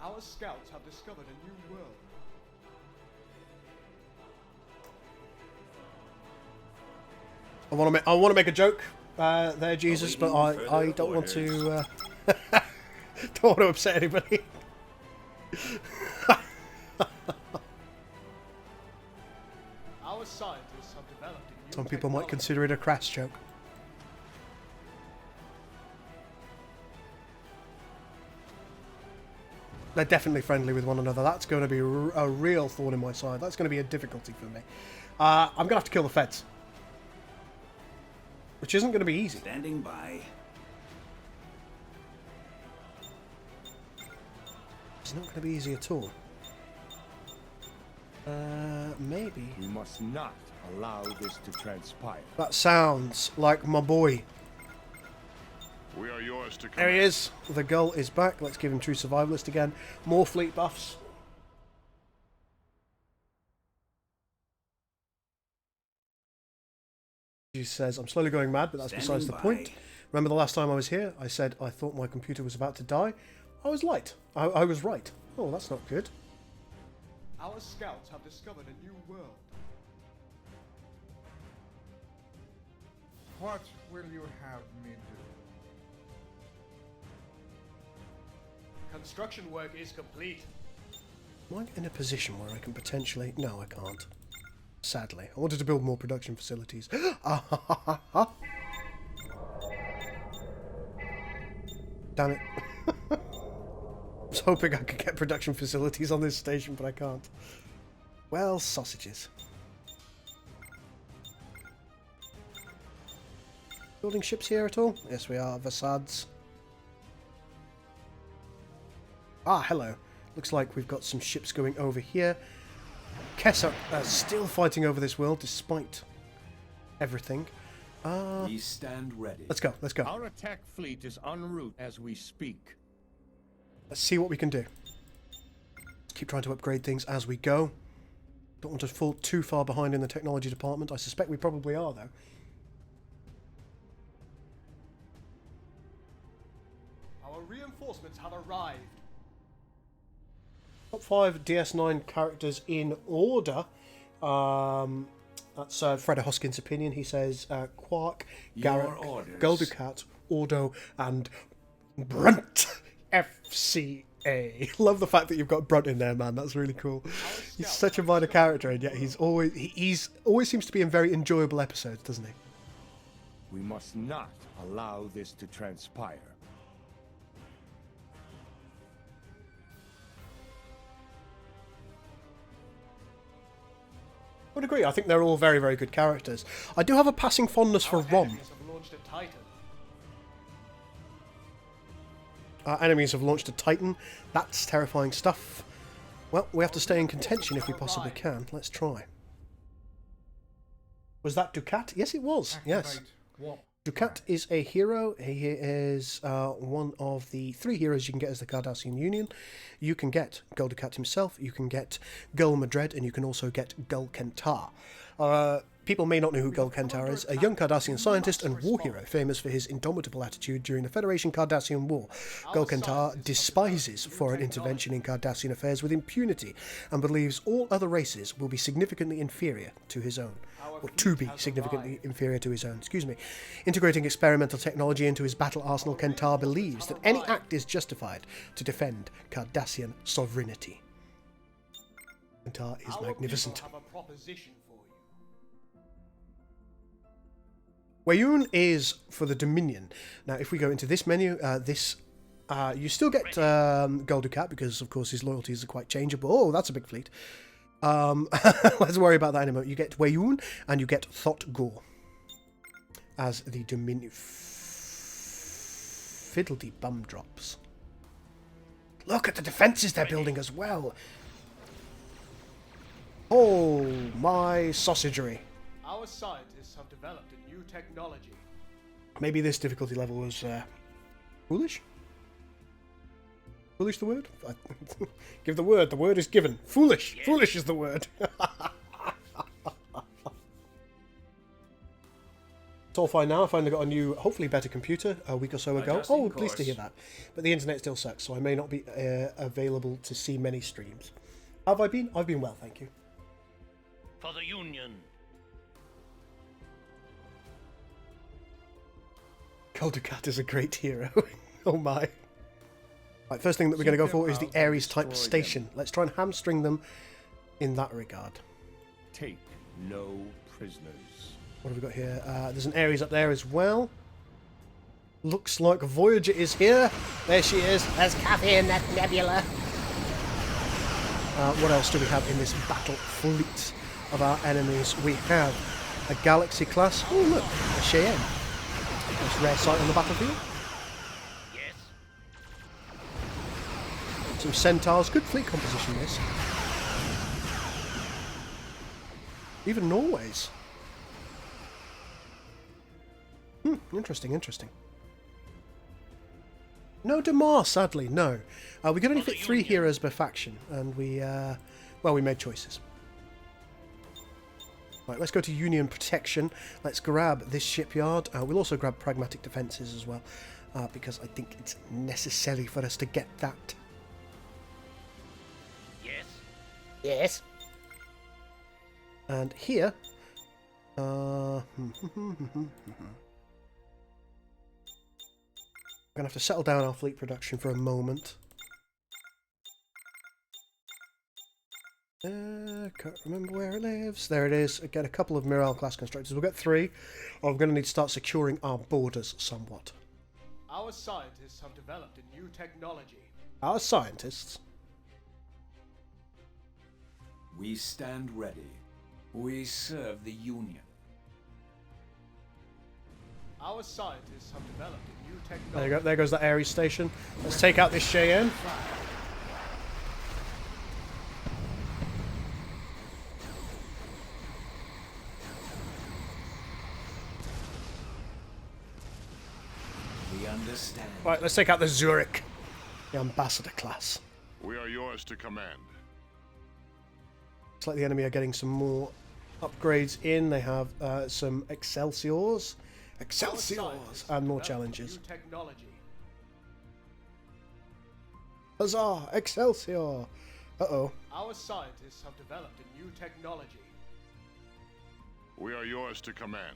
Our scouts have discovered a new world. I want to make a joke there, Jesus, but I don't want to don't want to upset anybody. Some people might consider it a crass joke. They're definitely friendly with one another. That's going to be a real thorn in my side. That's going to be a difficulty for me. I'm going to have to kill the feds. Which isn't going to be easy. Standing by. It's not going to be easy at all. Maybe. We must not allow this to transpire. That sounds like my boy. We are yours to command. There he is. The Gull is back. Let's give him True Survivalist again. More fleet buffs. He says, I'm slowly going mad, but that's besides the point. Remember the last time I was here? I said I thought my computer was about to die. I was light. I was right. Oh, that's not good. Our scouts have discovered a new world. What will you have me do? Construction work is complete. Am I in a position where I can potentially... No, I can't. Sadly. I wanted to build more production facilities. Damn it. I was hoping I could get production facilities on this station, but I can't. Well, sausages. Building ships here at all? Yes, we are. Facades. Ah, hello. Looks like we've got some ships going over here. Kessa still fighting over this world despite everything. We stand ready. Let's go, let's go. Our attack fleet is en route as we speak. Let's see what we can do. Let's keep trying to upgrade things as we go. Don't want to fall too far behind in the technology department. I suspect we probably are, though. Our reinforcements have arrived. Top 5 DS9 characters in order. That's Fred Hoskins' opinion. He says Quark, Garrick, Goldukat, Ordo, and Brunt. FCA. Love the fact that you've got Brunt in there, man. That's really cool. He's such a minor character, and yet he's always seems to be in very enjoyable episodes, doesn't he? We must not allow this to transpire. I would agree. I think they're all very, very good characters. I do have a passing fondness for Rom. Enemies have launched a Titan. Our enemies have launched a Titan. That's terrifying stuff. Well, we have to stay in contention if we possibly can. Let's try. Was that Dukat? Yes, it was. Yes. Dukat is a hero. He is one of the 3 heroes you can get as the Cardassian Union. You can get Gul Dukat himself, you can get Gul Madred, and you can also get Gul Kentar. People may not know who Gul Kentar is, a young Cardassian scientist and war hero famous for his indomitable attitude during the Federation Cardassian War. Gul Kentar despises foreign intervention in Cardassian affairs with impunity and believes all other races will be significantly inferior to his own. Or to be significantly inferior to his own, excuse me. Integrating experimental technology into his battle arsenal, Kentar believes that any act is justified to defend Cardassian sovereignty. Kentar is magnificent. Have a proposition for you. Wayun is for the Dominion. Now, if we go into this menu, you still get Gul Dukat because, of course, his loyalties are quite changeable. Oh, that's a big fleet. Let's worry about that in a moment. You get Wayun and you get Thot Gore as the Dominion. Fiddledy bum drops. Look at the defences they're building as well. Oh, my sausagery. Our scientists have developed a new technology. Maybe this difficulty level was foolish? Foolish the word? Give the word. The word is given. Foolish. Yes. Foolish is the word. It's all fine now. I finally got a new, hopefully better computer a week or so ago. Oh, pleased to hear that. But the internet still sucks, so I may not be available to see many streams. How have I been? I've been well, thank you. For the Union. Gul Dukat is a great hero. Oh my. Right, first thing that we're going to go for is the Ares type station. Let's try and hamstring them in that regard. Take no prisoners. What have we got here? There's an Ares up there as well. Looks like Voyager is here. There she is. There's Kathy in that nebula. What else do we have in this battle fleet of our enemies? We have a Galaxy class. Oh look, a Cheyenne. That's a rare sight on the battlefield. Yes. Some Centaurs. Good fleet composition, this. Even Norway's. Interesting, interesting. No Damar, sadly, no. We could only fit 3 heroes per faction, and we made choices. Right, let's go to Union Protection. Let's grab this shipyard. We'll also grab Pragmatic Defences as well, because I think it's necessary for us to get that. Yes. Yes. And here... We're going to have to settle down our fleet production for a moment. Can't remember where it lives. There it is. Get a couple of Mirror class constructors. We'll get 3. Or we're going to need to start securing our borders somewhat. Our scientists have developed a new technology. Our scientists? We stand ready. We serve the Union. Our scientists have developed a new technology. There you go. There goes the Ares station. Let's take out this Cheyenne. We understand. Right, let's take out the Zurich. The Ambassador class. We are yours to command. Looks like the enemy are getting some more upgrades in. They have some Excelsiors. Excelsiors! And more challenges. New technology. Huzzah! Excelsior! Uh-oh. Our scientists have developed a new technology. We are yours to command.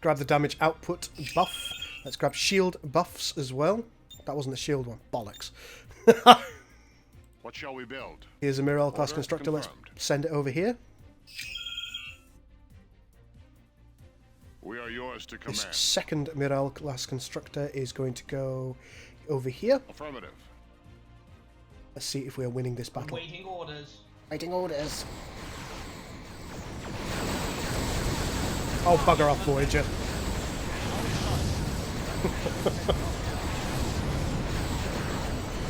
Grab the damage output buff. Let's grab shield buffs as well. That wasn't the shield one. Bollocks. What shall we build? Here's a Mirror class Order constructor. Let's confirmed. send it over here. We are yours to This command. second Mirror class constructor is going to go over here. Affirmative. Let's see if we are winning this battle. Waiting orders. Waiting orders. Oh, bugger off, Voyager.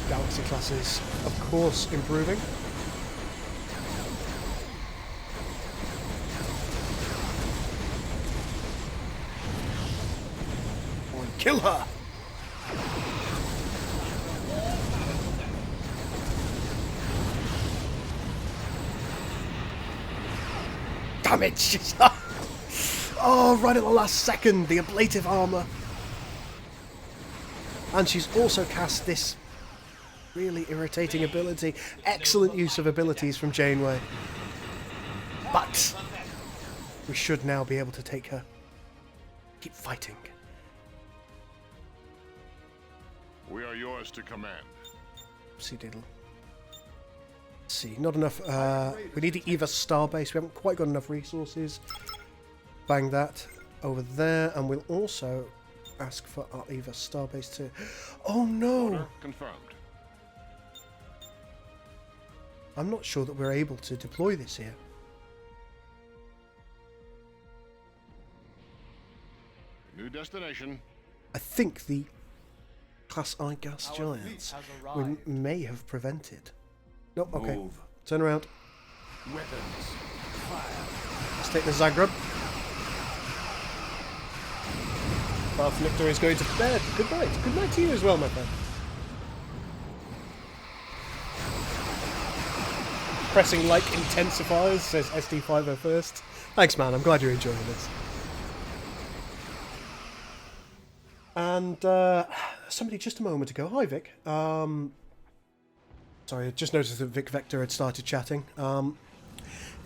Galaxy classes, of course, improving. Kill her! Damage! Oh, right at the last second, the ablative armor. And she's also cast this really irritating ability. Excellent use of abilities from Janeway. But we should now be able to take her. Keep fighting. We are yours to command. Oopsie diddle. Let's see, not enough. We need the Eva Starbase. We haven't quite got enough resources. Bang that over there, and we'll also ask for our Eva Starbase to. Oh no! Order confirmed. I'm not sure that we're able to deploy this here. New destination. I think the Class I gas Our giants fleet has we arrived. may have prevented. No, okay. Move. Turn around. Weapons. Fire. Let's take the Zagreb. Bath Victor is going to bed. Good night. Good night to you as well, my friend. Pressing like intensifiers, says SD501st. Thanks, man. I'm glad you're enjoying this. And somebody just a moment ago. Hi, Vic. Sorry, I just noticed that Vic Vector had started chatting.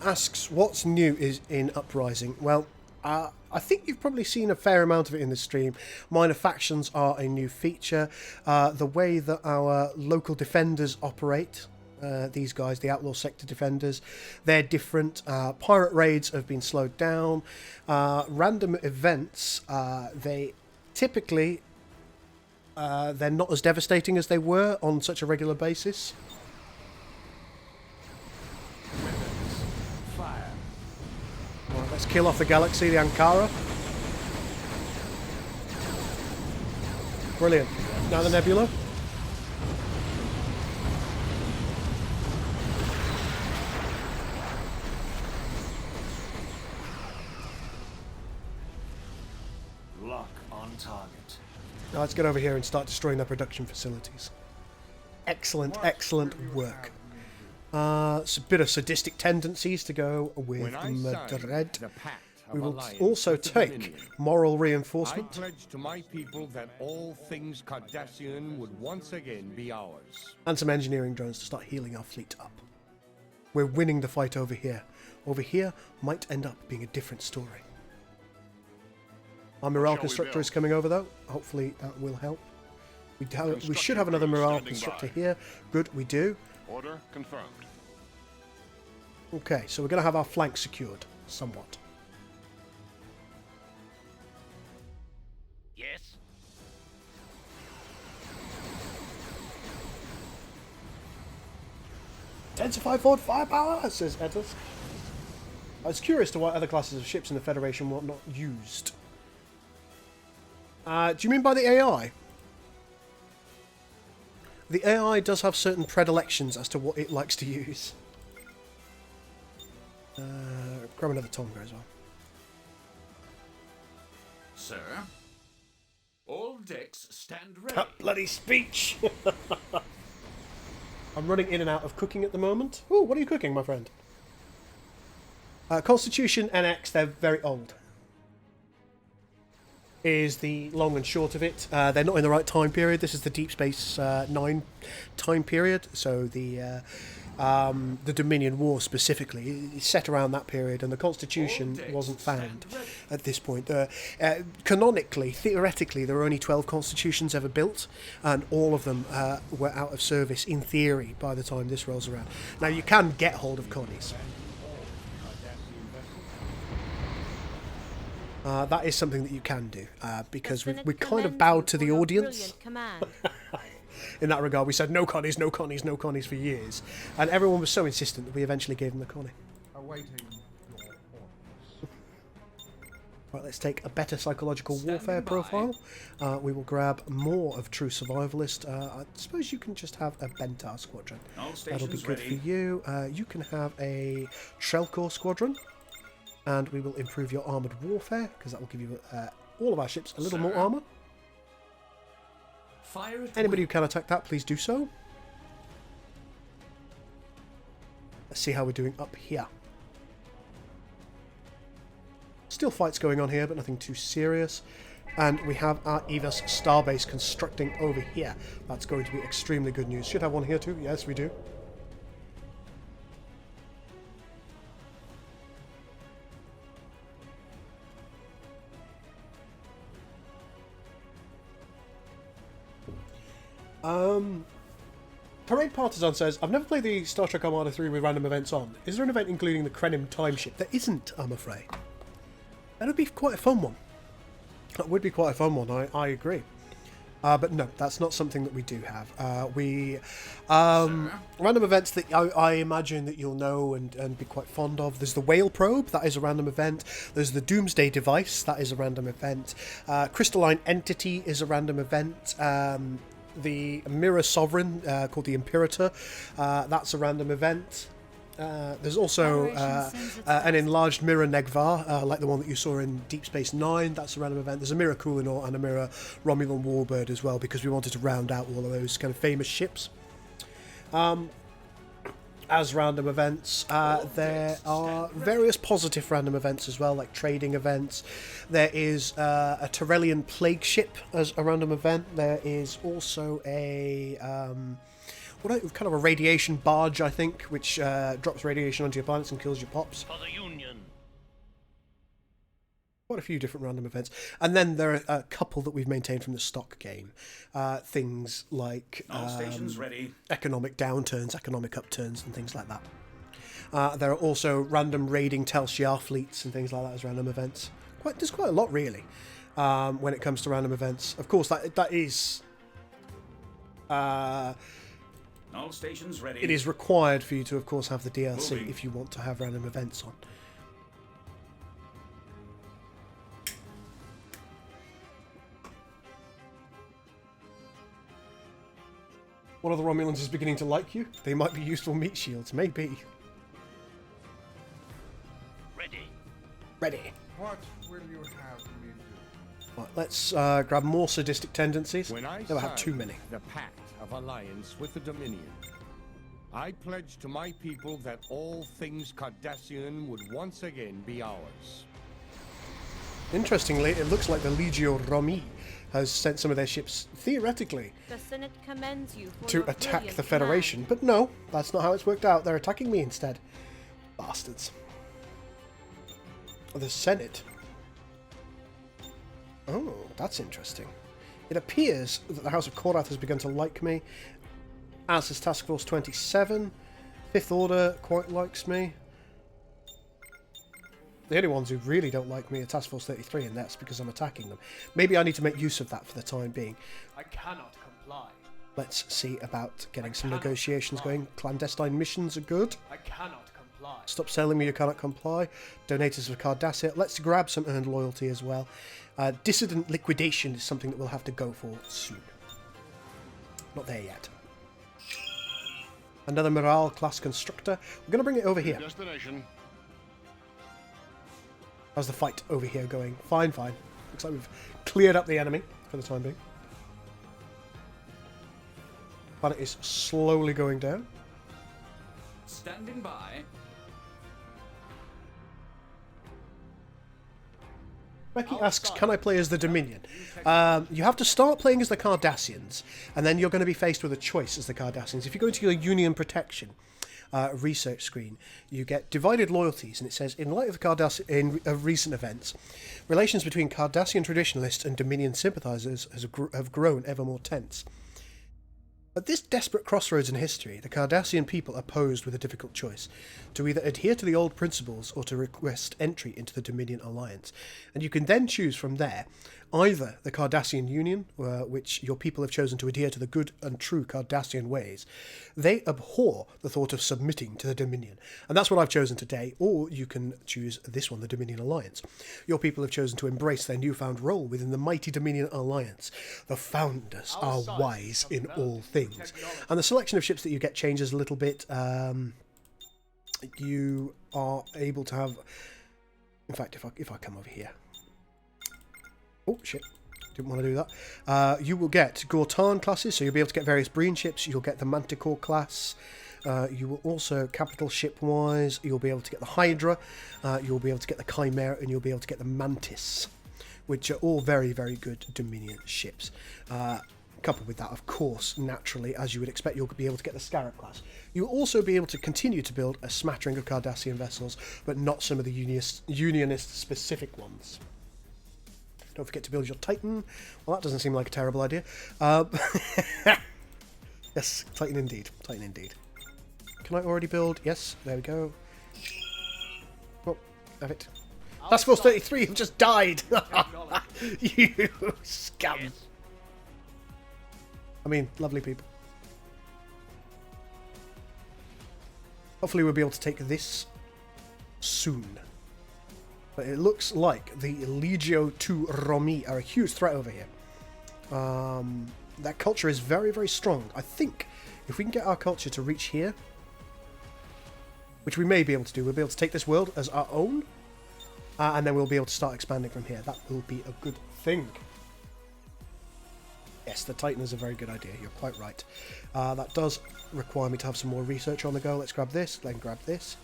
Asks, what's new is in Uprising? Well, I think you've probably seen a fair amount of it in the stream. Minor factions are a new feature. The way that our local defenders operate these guys, the Outlaw Sector Defenders. They're different. Pirate raids have been slowed down. Random events, they typically, they're not as devastating as they were on such a regular basis. Fire. Right, let's kill off the Galaxy, the Ankara. Brilliant. Now the Nebula. Lock on target. Now let's get over here and start destroying their production facilities. Excellent, excellent work. It's a bit of sadistic tendencies to go with When I Madrid. signed the Pact of We will Alliance also with the take Dominion, moral I reinforcement pledged to my people that all things Cardassian would once again be ours. and some engineering drones to start healing our fleet up. We're winning the fight over here. Over here might end up being a different story. Our morale shall we constructor build? is coming over though. Hopefully that will help. We should have another crew morale standing constructor by. here. Good, we do. Order confirmed. Okay, so we're going to have our flank secured somewhat. Yes? Intensify forward firepower, says Edith. I was curious to why other classes of ships in the Federation were not used. Do you mean by the AI? The AI does have certain predilections as to what it likes to use. Grab another Tonga as well. Sir? All decks stand ready. That bloody speech! I'm running in and out of cooking at the moment. Ooh, what are you cooking, my friend? Constitution NX, they're very old. Is the long and short of it. They're not in the right time period. This is the Deep Space Nine time period, so the Dominion War specifically is set around that period, and the Constitution wasn't found at this point. Canonically, theoretically, there were only 12 Constitutions ever built, and all of them were out of service in theory by the time this rolls around. Now you can get hold of Connies. That is something that you can do, because we kind of bowed to the audience. In that regard, we said no Connies, no Connies, no Connies for years. And everyone was so insistent that we eventually gave them the Connie. Awaiting your orders. Right, let's take a better psychological warfare profile. We will grab more of True Survivalist. I suppose you can just have a Bentar squadron. That'll be good for you. You can have a Trelcor squadron. And we will improve your armoured warfare, because that will give you all of our ships a little more armour. Anybody who can attack that, please do so. Let's see how we're doing up here. Still fights going on here, but nothing too serious. And we have our Evas starbase constructing over here. That's going to be extremely good news. Should have one here too. Yes, we do. Parade Partisan says, I've never played the Star Trek Armada 3 with random events on. Is there an event including the Krenim time ship? There isn't, I'm afraid. That would be quite a fun one. That would be quite a fun one, I agree. But no, that's not something that we do have. Random events that I imagine that you'll know and be quite fond of. There's the Whale Probe, that is a random event. There's the Doomsday Device, that is a random event. Crystalline Entity is a random event. The Mirror Sovereign, called the Imperator, that's a random event. There's also an enlarged Mirror Negvar, like the one that you saw in Deep Space Nine. That's a random event. There's a Mirror Kulinor and a Mirror Romulan Warbird as well, because we wanted to round out all of those kind of famous ships. As random events, there are various positive random events as well, like trading events. There is a Tyrellian Plague Ship as a random event. There is also a kind of a radiation barge, I think, which drops radiation onto your planets and kills your pops. For the Union. Quite a few different random events. And then there are a couple that we've maintained from the stock game. Things like All stations ready. economic downturns, economic upturns, and things like that. There are also random raiding Tel Shiar fleets and things like that as random events. There's quite a lot, really, when it comes to random events. Of course, that is... All stations ready. It is required for you to, of course, have the DLC Moving. if you want to have random events on. One of the Romulans is beginning to like you. They might be useful meat shields, maybe. Ready. Ready. What will you have me do? Right, let's grab more sadistic tendencies. When I Never had too signed many. the Pact of Alliance with the Dominion, I pledged to my people that all things Cardassian would once again be ours. Interestingly, it looks like the Legio Romi has sent some of their ships, theoretically, The Senate commends you for to your attack brilliant the Federation. But no, that's not how it's worked out. They're attacking me instead. Bastards. The Senate. Oh, that's interesting. It appears that the House of Korath has begun to like me, as has Task Force 27. Fifth Order quite likes me. The only ones who really don't like me are Task Force 33, and that's because I'm attacking them. Maybe I need to make use of that for the time being. I cannot comply. Let's see about getting some negotiations going. Clandestine missions are good. I cannot comply. Stop selling me, you cannot comply. Donators of Cardassia. Let's grab some earned loyalty as well. Dissident liquidation is something that we'll have to go for soon. Not there yet. Another Morale class constructor. We're going to bring it over here. Destination. How's the fight over here going? Fine, fine. Looks like we've cleared up the enemy for the time being. Planet is slowly going down. Standing by. Becky asks, can I play as the Dominion? You have to start playing as the Cardassians, and then you're going to be faced with a choice as the Cardassians. If you go to your Union Protection research screen, you get divided loyalties, and it says, in light of the recent events, relations between Cardassian traditionalists and Dominion sympathizers have grown ever more tense. At this desperate crossroads in history, the Cardassian people are posed with a difficult choice, to either adhere to the old principles or to request entry into the Dominion alliance. And you can then choose from there either the Cardassian Union, which your people have chosen to adhere to the good and true Cardassian ways. They abhor the thought of submitting to the Dominion, and that's what I've chosen today. Or you can choose this one, the Dominion Alliance. Your people have chosen to embrace their newfound role within the mighty Dominion Alliance. The founders are wise in all things. And the selection of ships that you get changes a little bit. You are able to have... In fact, if I come over here... Oh, shit. Didn't want to do that. You will get Gortan classes, so you'll be able to get various Breen ships. You'll get the Manticore class. You will also, capital ship-wise, you'll be able to get the Hydra. You'll be able to get the Chimera, and you'll be able to get the Mantis, which are all very, very good Dominion ships. Coupled with that, of course, naturally, as you would expect, you'll be able to get the Scarab class. You'll also be able to continue to build a smattering of Cardassian vessels, but not some of the Unionist-specific ones. Don't forget to build your Titan. Well, that doesn't seem like a terrible idea. Yes, Titan indeed. Titan indeed. Can I already build? Yes, there we go. Oh, have it. Task Force 33 have just died! You scum! Yes. I mean, lovely people. Hopefully we'll be able to take this soon. But it looks like the Legio II Romi are a huge threat over here. That culture is very, very strong. I think if we can get our culture to reach here, which we may be able to do, we'll be able to take this world as our own, and then we'll be able to start expanding from here. That will be a good thing. Yes, the Titan is a very good idea. You're quite right. That does require me to have some more research on the go. Let's grab this, then grab this.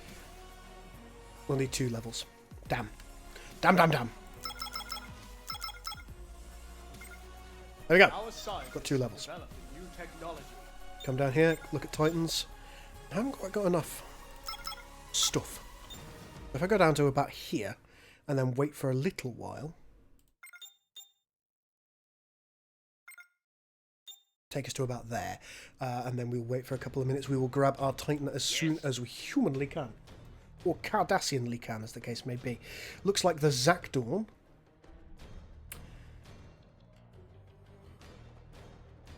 We'll need 2 levels. Damn. Damn, damn, damn. There we go. Got 2 levels. Come down here, look at Titans. I haven't quite got enough stuff. If I go down to about here, and then wait for a little while. Take us to about there, and then we'll wait for a couple of minutes. We will grab our Titan as soon as we humanly can, or Cardassianly can, as the case may be. Looks like the Zakdawn.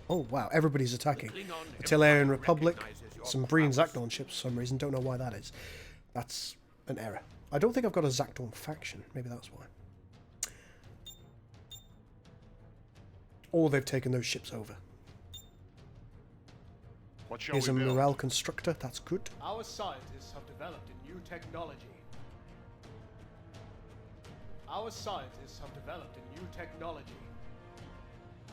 Oh wow, everybody's attacking. A Tellarian Republic, some Breen Zakdawn ships for some reason, don't know why that is. That's an error. I don't think I've got a Zakdawn faction, maybe that's why. Or they've taken those ships over. Here's a morale constructor, that's good. Our scientists have developed a new technology. Our scientists have developed a new technology.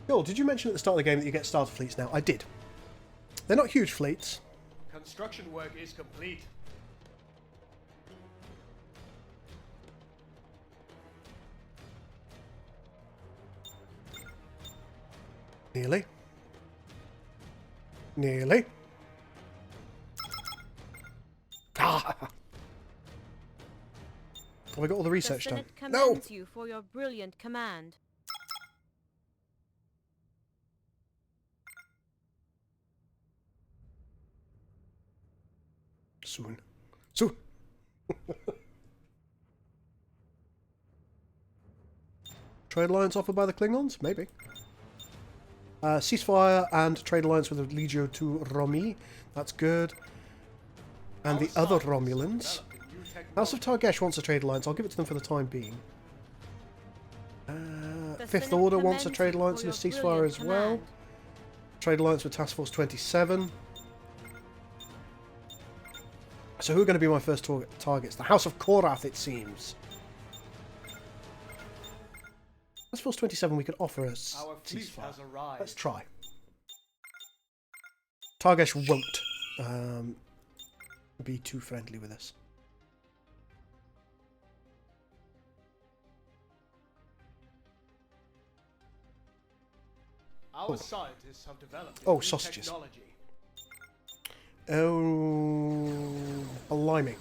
Joel, did you mention at the start of the game that you get starter fleets now? I did. They're not huge fleets. Construction work is complete. Nearly. Nearly. Ah! Have we got all the research The done? Senate No! commends you for your brilliant command. Soon. Soon! Trade alliance offered by the Klingons? Maybe. Ceasefire and trade alliance with the Legio to Romi. That's good. And the other Romulans. House of Targesh wants a trade alliance. I'll give it to them for the time being. Fifth Order wants a trade alliance and a ceasefire as well. Trade alliance with Task Force 27. So who are going to be my first targets? The House of Korath, it seems. Task Force 27 we could offer a ceasefire. Let's try. Targesh won't be too friendly with us. Our scientists have developed Oh, new sausages. technology. Oh, blimey.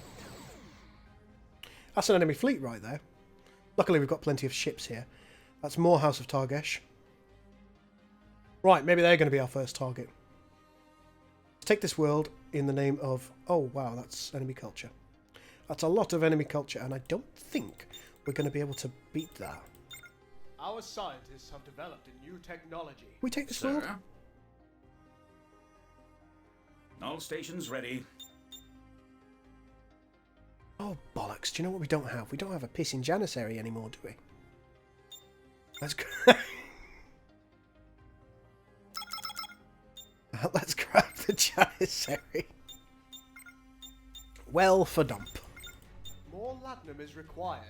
That's an enemy fleet right there. Luckily we've got plenty of ships here. That's more House of Targesh. Right, maybe they're going to be our first target. Let's take this world in the name of... Oh, wow, that's enemy culture. That's a lot of enemy culture, and I don't think we're going to be able to beat that. Our scientists have developed a new technology. We take this world? All stations ready. Oh, bollocks. Do you know what we don't have? We don't have a pissing Janissary anymore, do we? Let's go. Let's grab the Janissary. Well for dump. More latinum is required.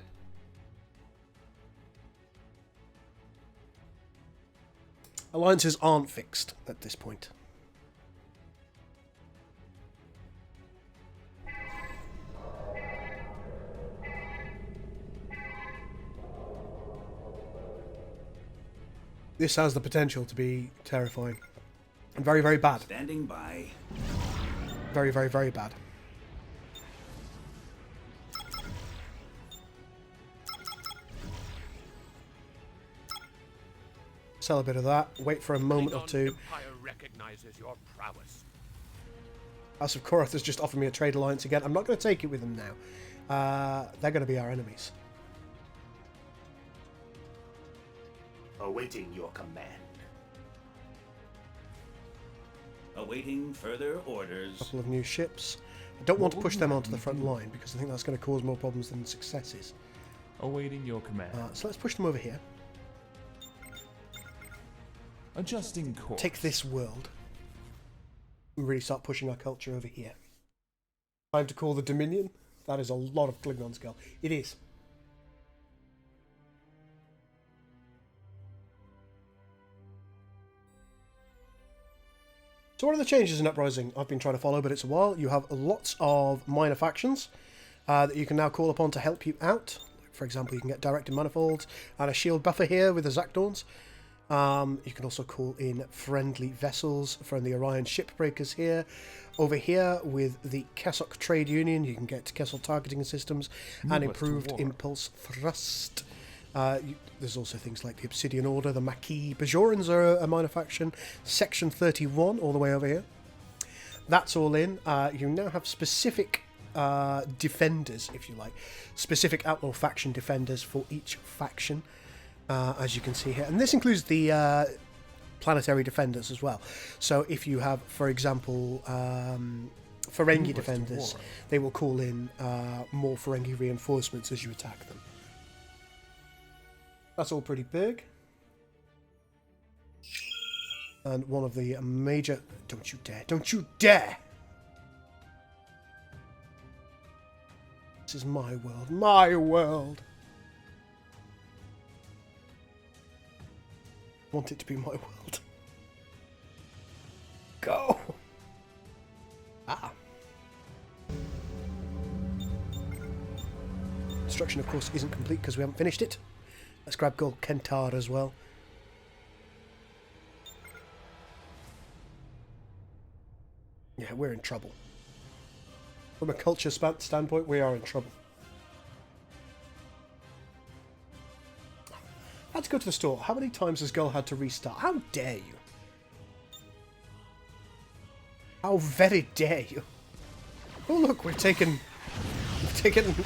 Alliances aren't fixed at this point. This has the potential to be terrifying. And very, very bad. Standing by. Very, very, very bad. Sell a bit of that. Wait for a moment or two. Empire recognizes your prowess. House of Korath has just offered me a trade alliance again. I'm not going to take it with them now. They're going to be our enemies. Awaiting your command. Awaiting further orders. A couple of new ships. I don't want to push them onto the front line because I think that's going to cause more problems than successes. Awaiting your command. So let's push them over here. Adjusting course. Take this world. And really start pushing our culture over here. Time to call the Dominion. That is a lot of Klingon skill. It is. So what are the changes in Uprising I've been trying to follow, but it's a while. You have lots of minor factions that you can now call upon to help you out. For example, you can get directed manifolds and a shield buffer here with the Zakdawns. You can also call in friendly vessels from the Orion shipbreakers here. Over here with the Kessok Trade Union, you can get Kessel targeting systems and improved impulse thrust. There's also things like the Obsidian Order, the Maquis. Bajorans are a minor faction. Section 31 all the way over here. That's all in. You now have specific defenders, if you like. Specific outlaw faction defenders for each faction, as you can see here. And this includes the planetary defenders as well. So if you have, for example, Ferengi defenders, they will call in more Ferengi reinforcements as you attack them. That's all pretty big. And one of the major... Don't you dare! Don't you dare! This is my world. My world! I want it to be my world. Go! Ah. Construction, of course, isn't complete because we haven't finished it. Let's grab Gold Kentar as well. Yeah, we're in trouble. From a culture standpoint, we are in trouble. Let's go to the store. How many times has Gull had to restart? How dare you? How very dare you? Oh look, we've taken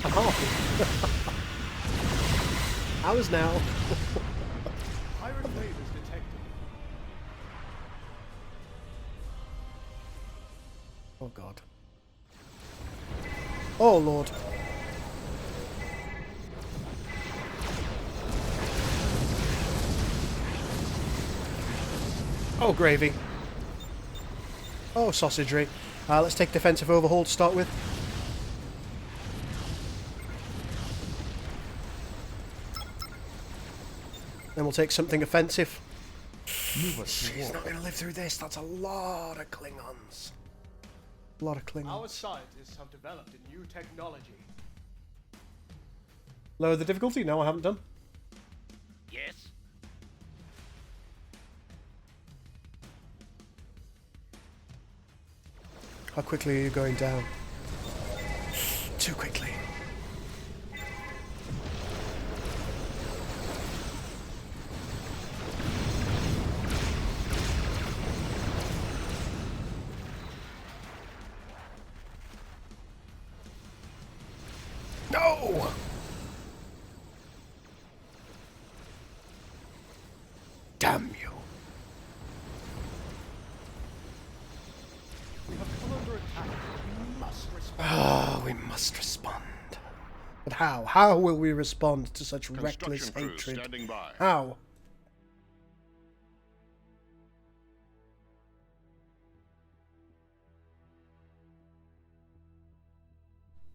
half. Ours now. Pirate invaders detected. Oh god. Oh lord. Oh gravy. Oh sausagery. Let's take defensive overhaul to start with. Then we'll take something offensive. He's not going to live through this. That's a lot of Klingons. A lot of Klingons. Our scientists have developed a new technology. Lower the difficulty? No, I haven't done. Yes? How quickly are you going down? Too quickly. No! Damn you. We have come under attack. We must respond. Ah, we must respond. But how? How will we respond to such reckless Construction crew hatred? standing by. How?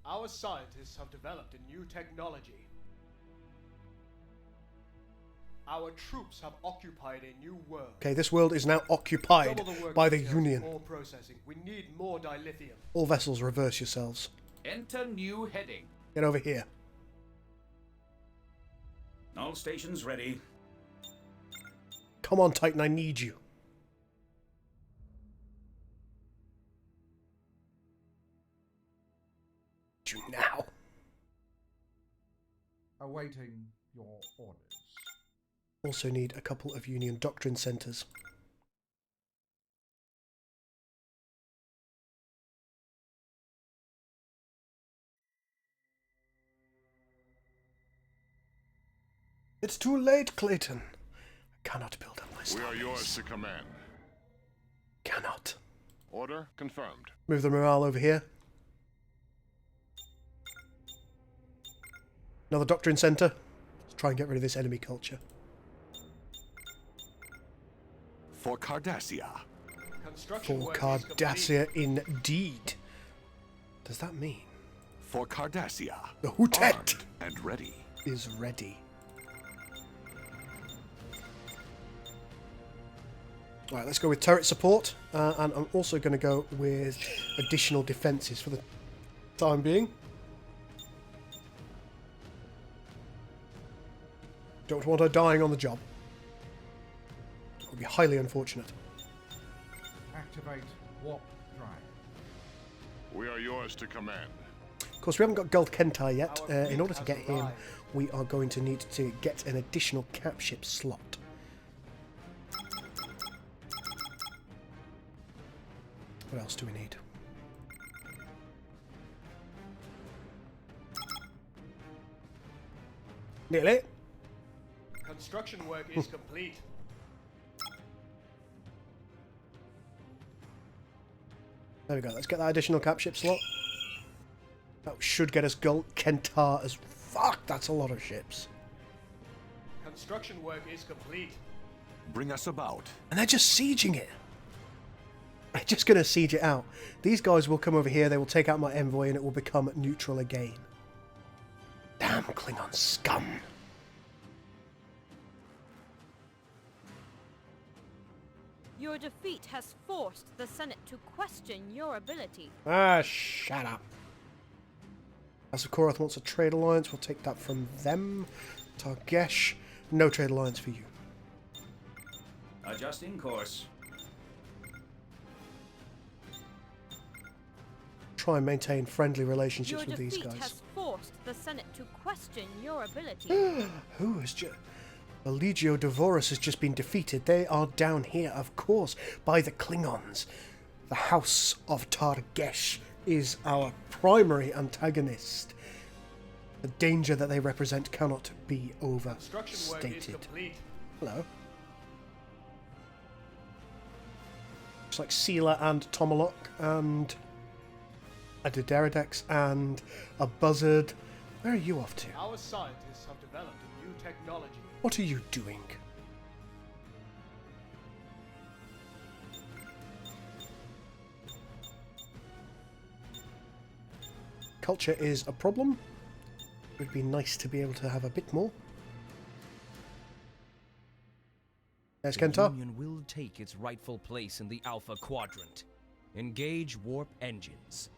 Our scientists have developed a new technology. Our troops have occupied a new world. Okay, this world is now occupied Double the work by the details, Union. More processing. We need more dilithium. All vessels, reverse yourselves. Enter new heading. Get over here. All stations ready. Come on, Titan, I need you. You now. Awaiting your orders. Also need a couple of Union doctrine centers. It's too late, Clayton. I cannot build up my We are starbase. yours to command. Cannot. Order confirmed. Move the morale over here. Another doctrine center. Let's try and get rid of this enemy culture. For Cardassia. Construction For work is Cardassia, indeed. Does that mean For Cardassia. the Hootet Armed and ready. is ready? Alright, let's go with turret support. And I'm also going to go with additional defences for the time being. Don't want her dying on the job. would be highly unfortunate. Activate warp drive. We are yours to command. Of course, we haven't got Guld Kentar yet. Our In fleet order to has get him, arrived. we are going to need to get an additional cap ship slot. What else do we need? Nearly. Construction work is complete. There we go. Let's get that additional cap ship slot. That should get us Guld Kentar as fuck. That's a lot of ships. Construction work is complete. Bring us about. And they're just sieging it. They're just going to siege it out. These guys will come over here, they will take out my envoy, and it will become neutral again. Damn Klingon scum. Your defeat has forced the Senate to question your ability. Ah, shut up. As of Korath wants a trade alliance, we'll take that from them. Targesh, no trade alliance for you. Adjusting course. Try and maintain friendly relationships Your with these defeat guys. has forced the Senate to question your ability. Who has just... The Legio Devorus has just been defeated. They are down here, of course, by the Klingons. The House of Targesh is our primary antagonist. The danger that they represent cannot be Construction work is overstated. complete. Hello. Looks like Sealer and Tomalok and a Dideridex and a Buzzard. Where are you off to? Our scientists have developed a new technology. What are you doing? Culture is a problem. It would be nice to be able to have a bit more. There's The Kentar. Union will take its rightful place in the Alpha Quadrant. Engage warp engines.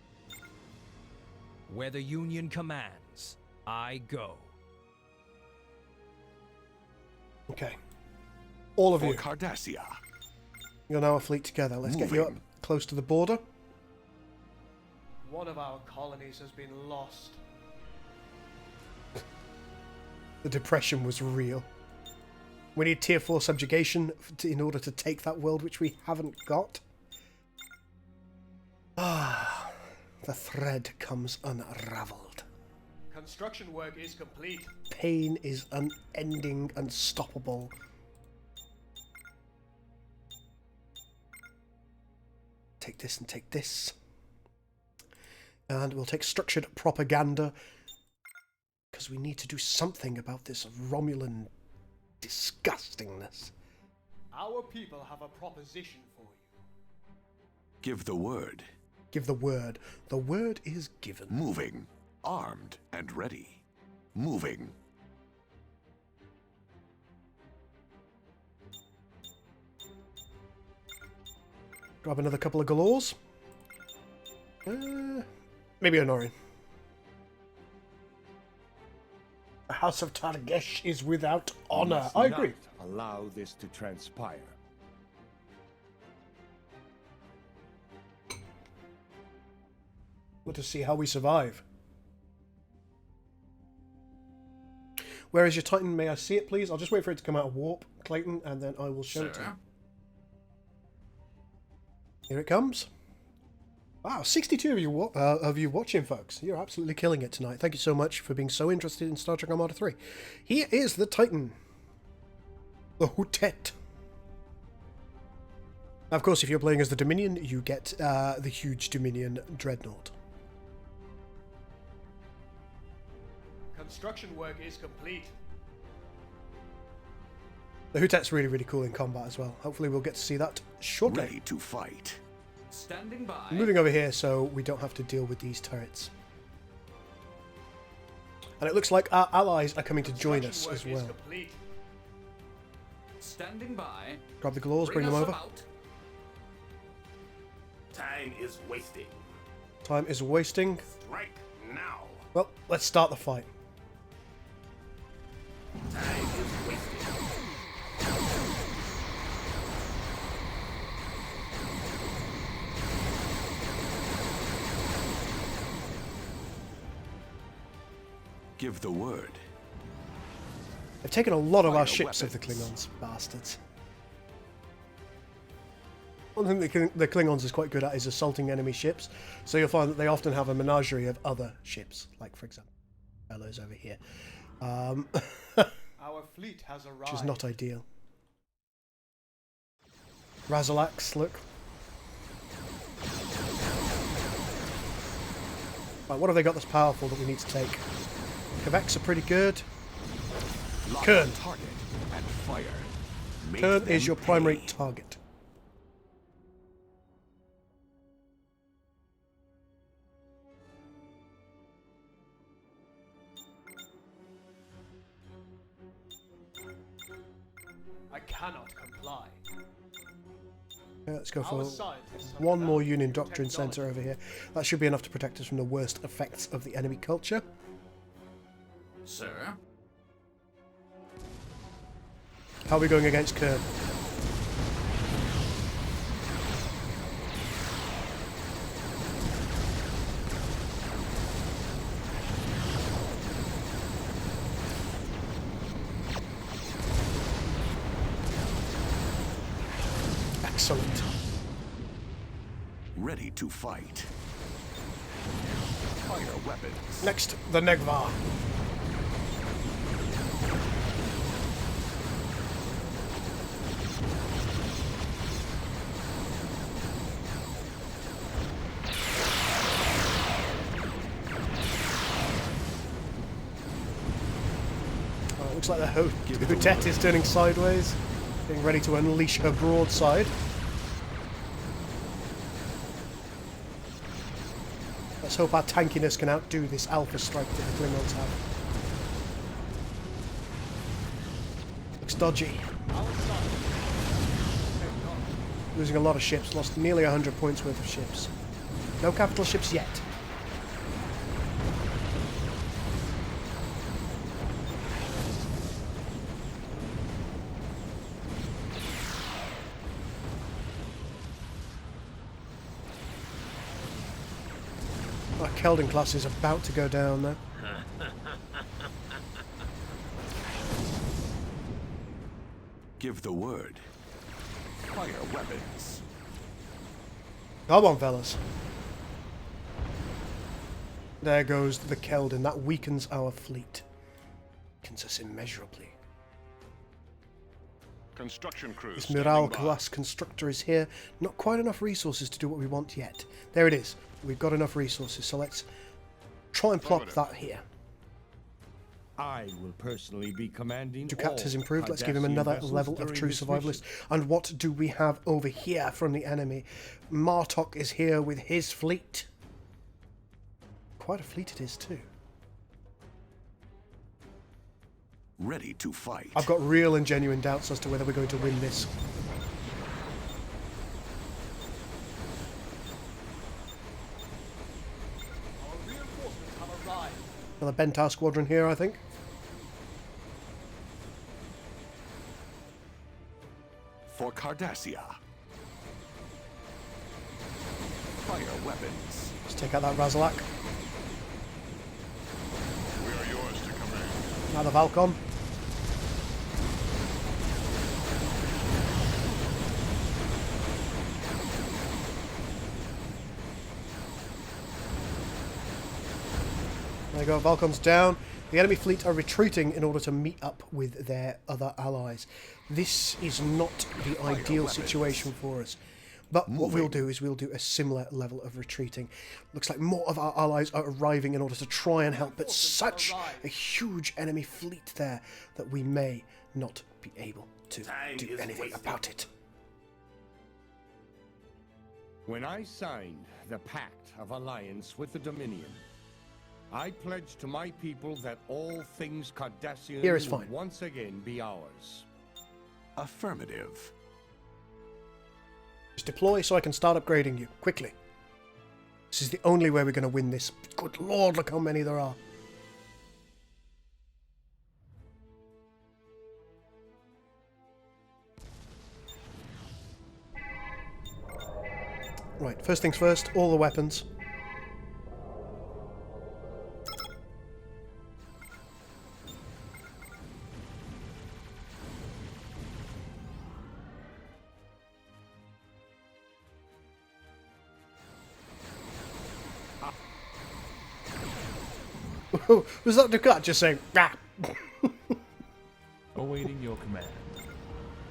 Where the Union commands, I go. Okay. All of For you. Cardassia. You're now a fleet together. Let's get you up Moving. close to the border. One of our colonies has been lost. The depression was real. We need tier 4 subjugation in order to take that world, which we haven't got. Ah, the thread comes unraveled. Construction work is complete. Pain is unending, unstoppable. Take this and take this. And we'll take structured propaganda, because we need to do something about this Romulan disgustingness. Our people have a proposition for you. Give the word. Give the word. The word is given. Moving. Armed and ready. Moving. Grab another couple of galores. Maybe Honorin. The House of Targesh is without honor. Must I agree. not allow this to transpire. Let us see how we survive. Where is your Titan? May I see it, please? I'll just wait for it to come out of warp, Clayton, and then I will show it to you. Here it comes. Wow, 62 of you watching, folks. You're absolutely killing it tonight. Thank you so much for being so interested in Star Trek Armada 3. Here is the Titan. The Hutet. Of course, if you're playing as the Dominion, you get the huge Dominion Dreadnought. Construction work is complete. The Hutet's really, really cool in combat as well. Hopefully we'll get to see that shortly. Ready to fight. Standing by. Moving over here so we don't have to deal with these turrets. And it looks like our allies are coming to join us as Construction work well. is complete. Standing by. Grab the galores, bring them us over. about. Time is wasting. Time is wasting. Strike now. Well, let's start the fight. Time is wasting. Give the word. They've taken a lot of our Fire ships of the weapons. Klingons, bastards. One thing the Klingons is quite good at is assaulting enemy ships, so you'll find that they often have a menagerie of other ships, like, for example, fellows over here. Our fleet has arrived. Which is not ideal. Razalax, look. Right, what have they got that's powerful that we need to take? Kvex are pretty good. Lock Kern. on target and fire. Make Kern them is your primary pay. target. I cannot comply. Yeah, let's go for Our scientists have one more developed Union new Doctrine technology. Center over here. That should be enough to protect us from the worst effects of the enemy culture. Sir? How are we going against Kern? Excellent. Ready to fight. Fire weapons. Next, the Negvar. Looks like the Houtet is turning sideways, getting ready to unleash her broadside. Let's hope our tankiness can outdo this alpha strike that the Klingons have. Looks dodgy. Losing a lot of ships, lost nearly 100 points worth of ships. No capital ships yet. Our Keldon class is about to go down there. Give the word. Fire weapons. Come on, fellas. There goes the Keldon. That weakens our fleet. Weakens us immeasurably. Construction crews. This standing Miral by. class constructor is here. Not quite enough resources to do what we want yet. There it is. We've got enough resources, so let's try and plop that here. I will personally be commanding. Ducat has all improved. Let's give him Cardassian another vessels level of during true this survivalist. mission. And what do we have over here from the enemy? Martok is here with his fleet. Quite a fleet it is too. Ready to fight. I've got real and genuine doubts as to whether we're going to win this. Our reinforcements have arrived. Another Bentar squadron here, I think. For Cardassia. Fire weapons. Let's take out that Razalak. We are yours to command. Now the Valcom. There you go, Valcom's down. The enemy fleet are retreating in order to meet up with their other allies. This is not the ideal situation for us. But what we'll do is we'll do a similar level of retreating. Looks like more of our allies are arriving in order to try and help, but such a huge enemy fleet there that we may not be able to do anything about it. When I signed the Pact of Alliance with the Dominion, I pledged to my people that all things Cardassian Here is would fine. once again be ours. Affirmative. Just deploy so I can start upgrading you, quickly. This is the only way we're going to win this. Good lord, look how many there are. Right, first things first, all the weapons. Was that Ducat just saying, ah? Awaiting your command.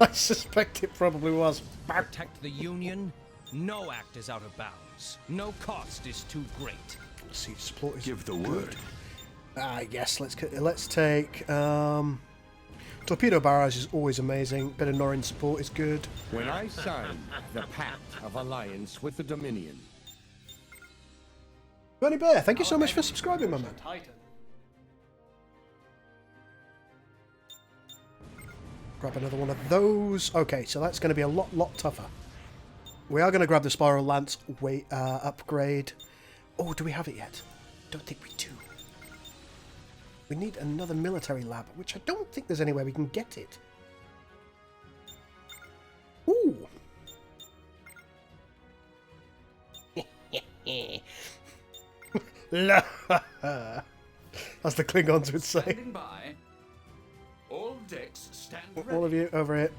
I suspect it probably was. Protect the Union? No act is out of bounds. No cost is too great. Let's see, support is Give the good. word. Yes, let's take torpedo barrage is always amazing. Bit of Norrin support is good. When I signed the Pact of Alliance with the Dominion, Bernie Bear, thank you so much for subscribing, my man. Titan. Grab another one of those. Okay, so that's going to be a lot tougher. We are going to grab the Spiral Lance upgrade. Oh, do we have it yet? Don't think we do. We need another military lab, which I don't think there's anywhere we can get it. Ooh. As the Klingons would say. Standing by. All decks stand ready. All of you over here.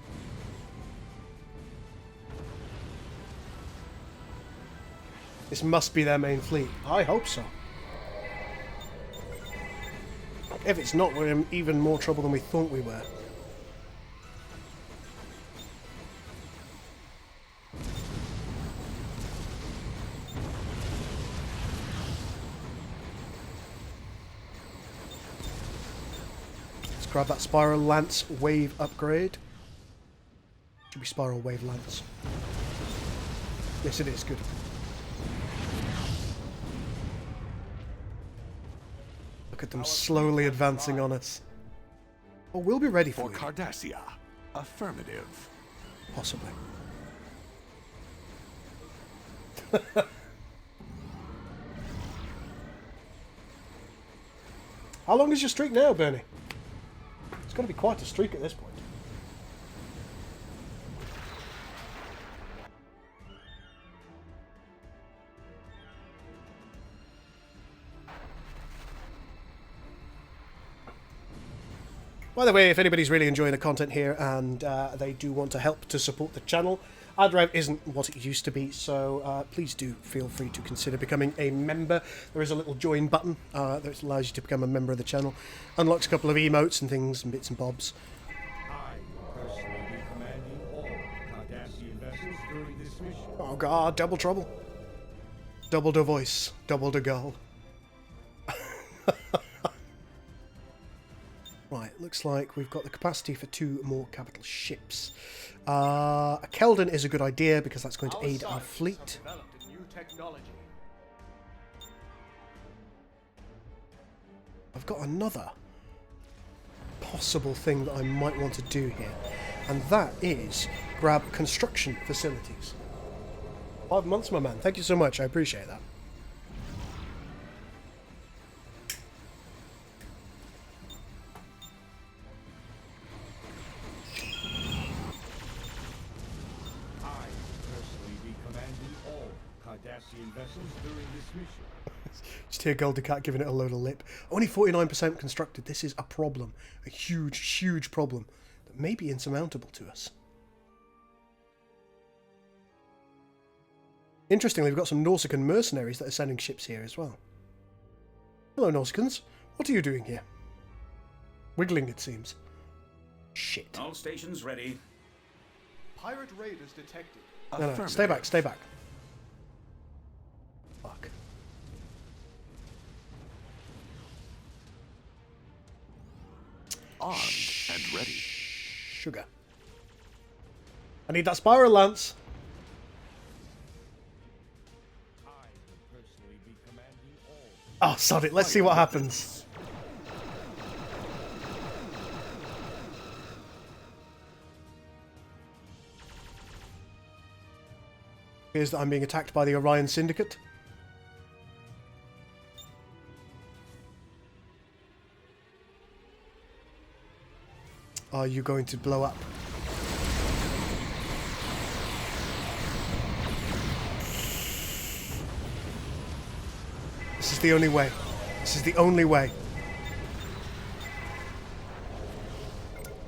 This must be their main fleet. I hope so. If it's not, we're in even more trouble than we thought we were. Let's grab that Spiral Lance Wave upgrade. Should be Spiral Wave Lance. Yes, it is. Good. Look at them slowly advancing on us. Oh, we'll be ready for For you. Cardassia. Affirmative. Possibly. How long is your streak now, Bernie? It's going to be quite a streak at this point. By the way, if anybody's really enjoying the content here and they do want to help to support the channel, AdRev isn't what it used to be, so please do feel free to consider becoming a member. There is a little join button that allows you to become a member of the channel. Unlocks a couple of emotes and things and bits and bobs. I will personally be commanding all Cardassian vessels during this mission. Oh god, double trouble. Double the voice, double the gull. Right, looks like we've got the capacity for 2 more capital ships. A Keldon is a good idea because that's going to aid our fleet. Developed a new technology. I've got another possible thing that I might want to do here, and that is grab construction facilities. 5 months, my man. Thank you so much. I appreciate that. Cardassian vessels during this mission. Just hear Goldicat giving it a load of lip. Only 49% constructed. This is a problem. A huge problem that may be insurmountable to us. Interestingly, we've got some Nausicaan mercenaries that are sending ships here as well. Hello, Nausicans. What are you doing here? Wiggling, it seems. Shit. All stations ready. Pirate raiders detected. No, stay back, stay back. Fuck. Armed and ready. Sugar. I need that Spiral Lance. I will personally be commanding all. Oh, sod it. Let's see what happens. Appears that I'm being attacked by the Orion Syndicate. Are you going to blow up? This is the only way. This is the only way.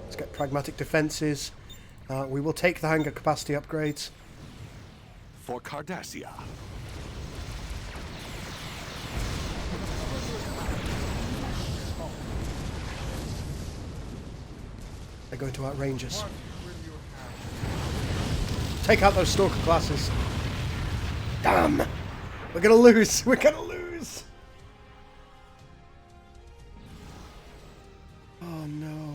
Let's get pragmatic defenses. We will take the hangar capacity upgrades. For Cardassia. They're going to outrange us. Take out those Stalker classes. Damn! We're gonna lose! We're gonna lose! Oh no.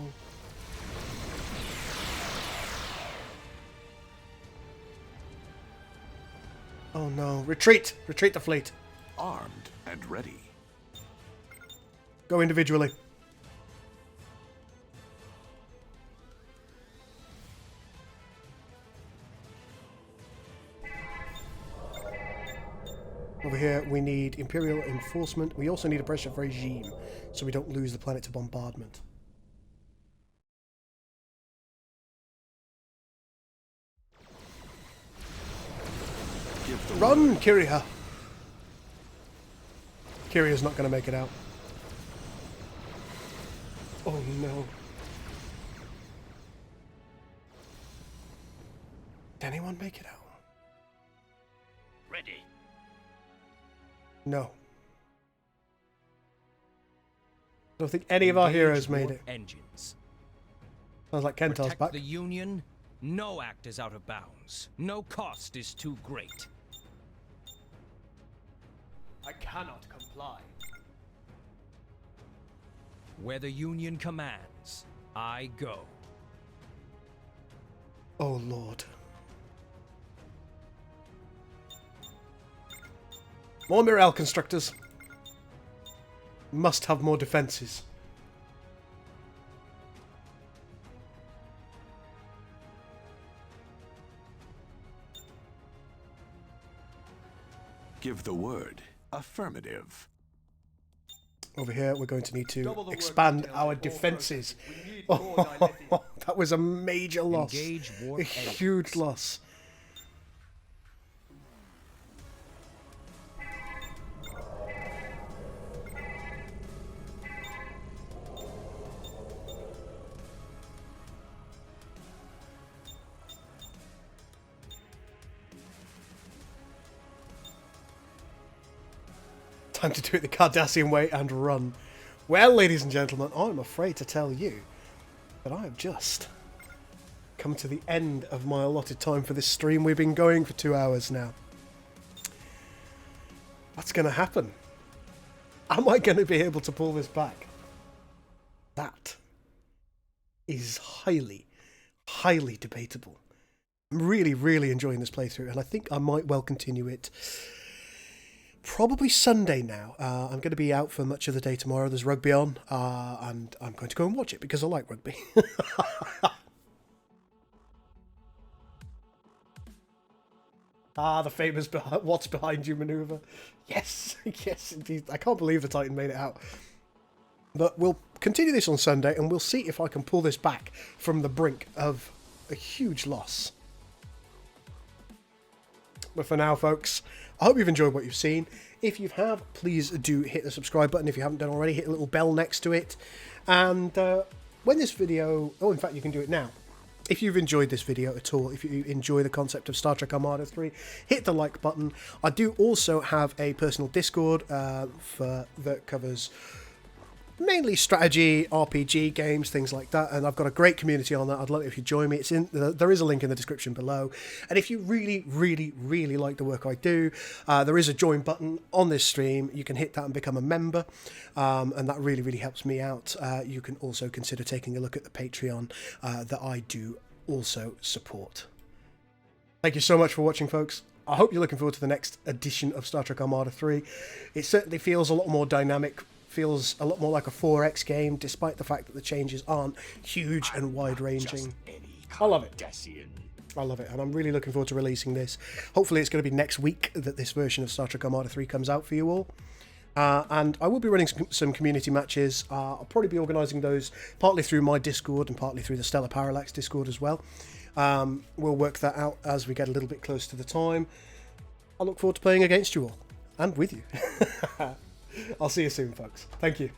Oh no. Retreat! Retreat the fleet. Armed and ready. Go individually. Over here, we need Imperial Enforcement. We also need a pressure regime, so we don't lose the planet to bombardment. Run, Kyria! Kyria's not going to make it out. Oh no. Did anyone make it out? Ready. No. I don't think any of our heroes made it. Engines. Sounds like Kentar's Protect back. the Union. No act is out of bounds. No cost is too great. I cannot comply. Where the Union commands, I go. Oh lord. More Mirel constructors. Must have more defenses. Give the word. Affirmative. Over here, we're going to need to expand our defenses. Oh, that was a major loss. Engage warp A huge loss. Time to do it the Cardassian way and run. Well, ladies and gentlemen, I'm afraid to tell you that I have just come to the end of my allotted time for this stream. We've been going for 2 hours now. What's going to happen? Am I going to be able to pull this back? That is highly, highly debatable. I'm really, really enjoying this playthrough, and I think I might well continue it. Probably Sunday now. I'm going to be out for much of the day tomorrow. There's rugby on, and I'm going to go and watch it because I like rugby. The famous what's behind you maneuver. Yes, yes, indeed. I can't believe the Titan made it out. But we'll continue this on Sunday, and we'll see if I can pull this back from the brink of a huge loss. But for now, folks, I hope you've enjoyed what you've seen. If you have, please do hit the subscribe button. If you haven't done already, hit a little bell next to it. And when this video... Oh, in fact, you can do it now. If you've enjoyed this video at all, if you enjoy the concept of Star Trek Armada 3, hit the like button. I do also have a personal Discord that covers mainly strategy, RPG games, things like that, and I've got a great community on that. I'd love it if you join me. There is a link in the description below, and if you really, really, really like the work I do, there is a join button on this stream. You can hit that and become a member, and that really, really helps me out. You can also consider taking a look at the Patreon that I do also support. Thank you so much for watching, folks. I hope you're looking forward to the next edition of Star Trek Armada 3. It certainly feels a lot more dynamic, feels a lot more like a 4X game, despite the fact that the changes aren't huge and wide-ranging. I love it. I love it, and I'm really looking forward to releasing this. Hopefully it's going to be next week that this version of Star Trek Armada 3 comes out for you all. And I will be running some community matches. I'll probably be organising those partly through my Discord and partly through the Stellar Parallax Discord as well. We'll work that out as we get a little bit close to the time. I look forward to playing against you all, and with you. I'll see you soon, folks. Thank you.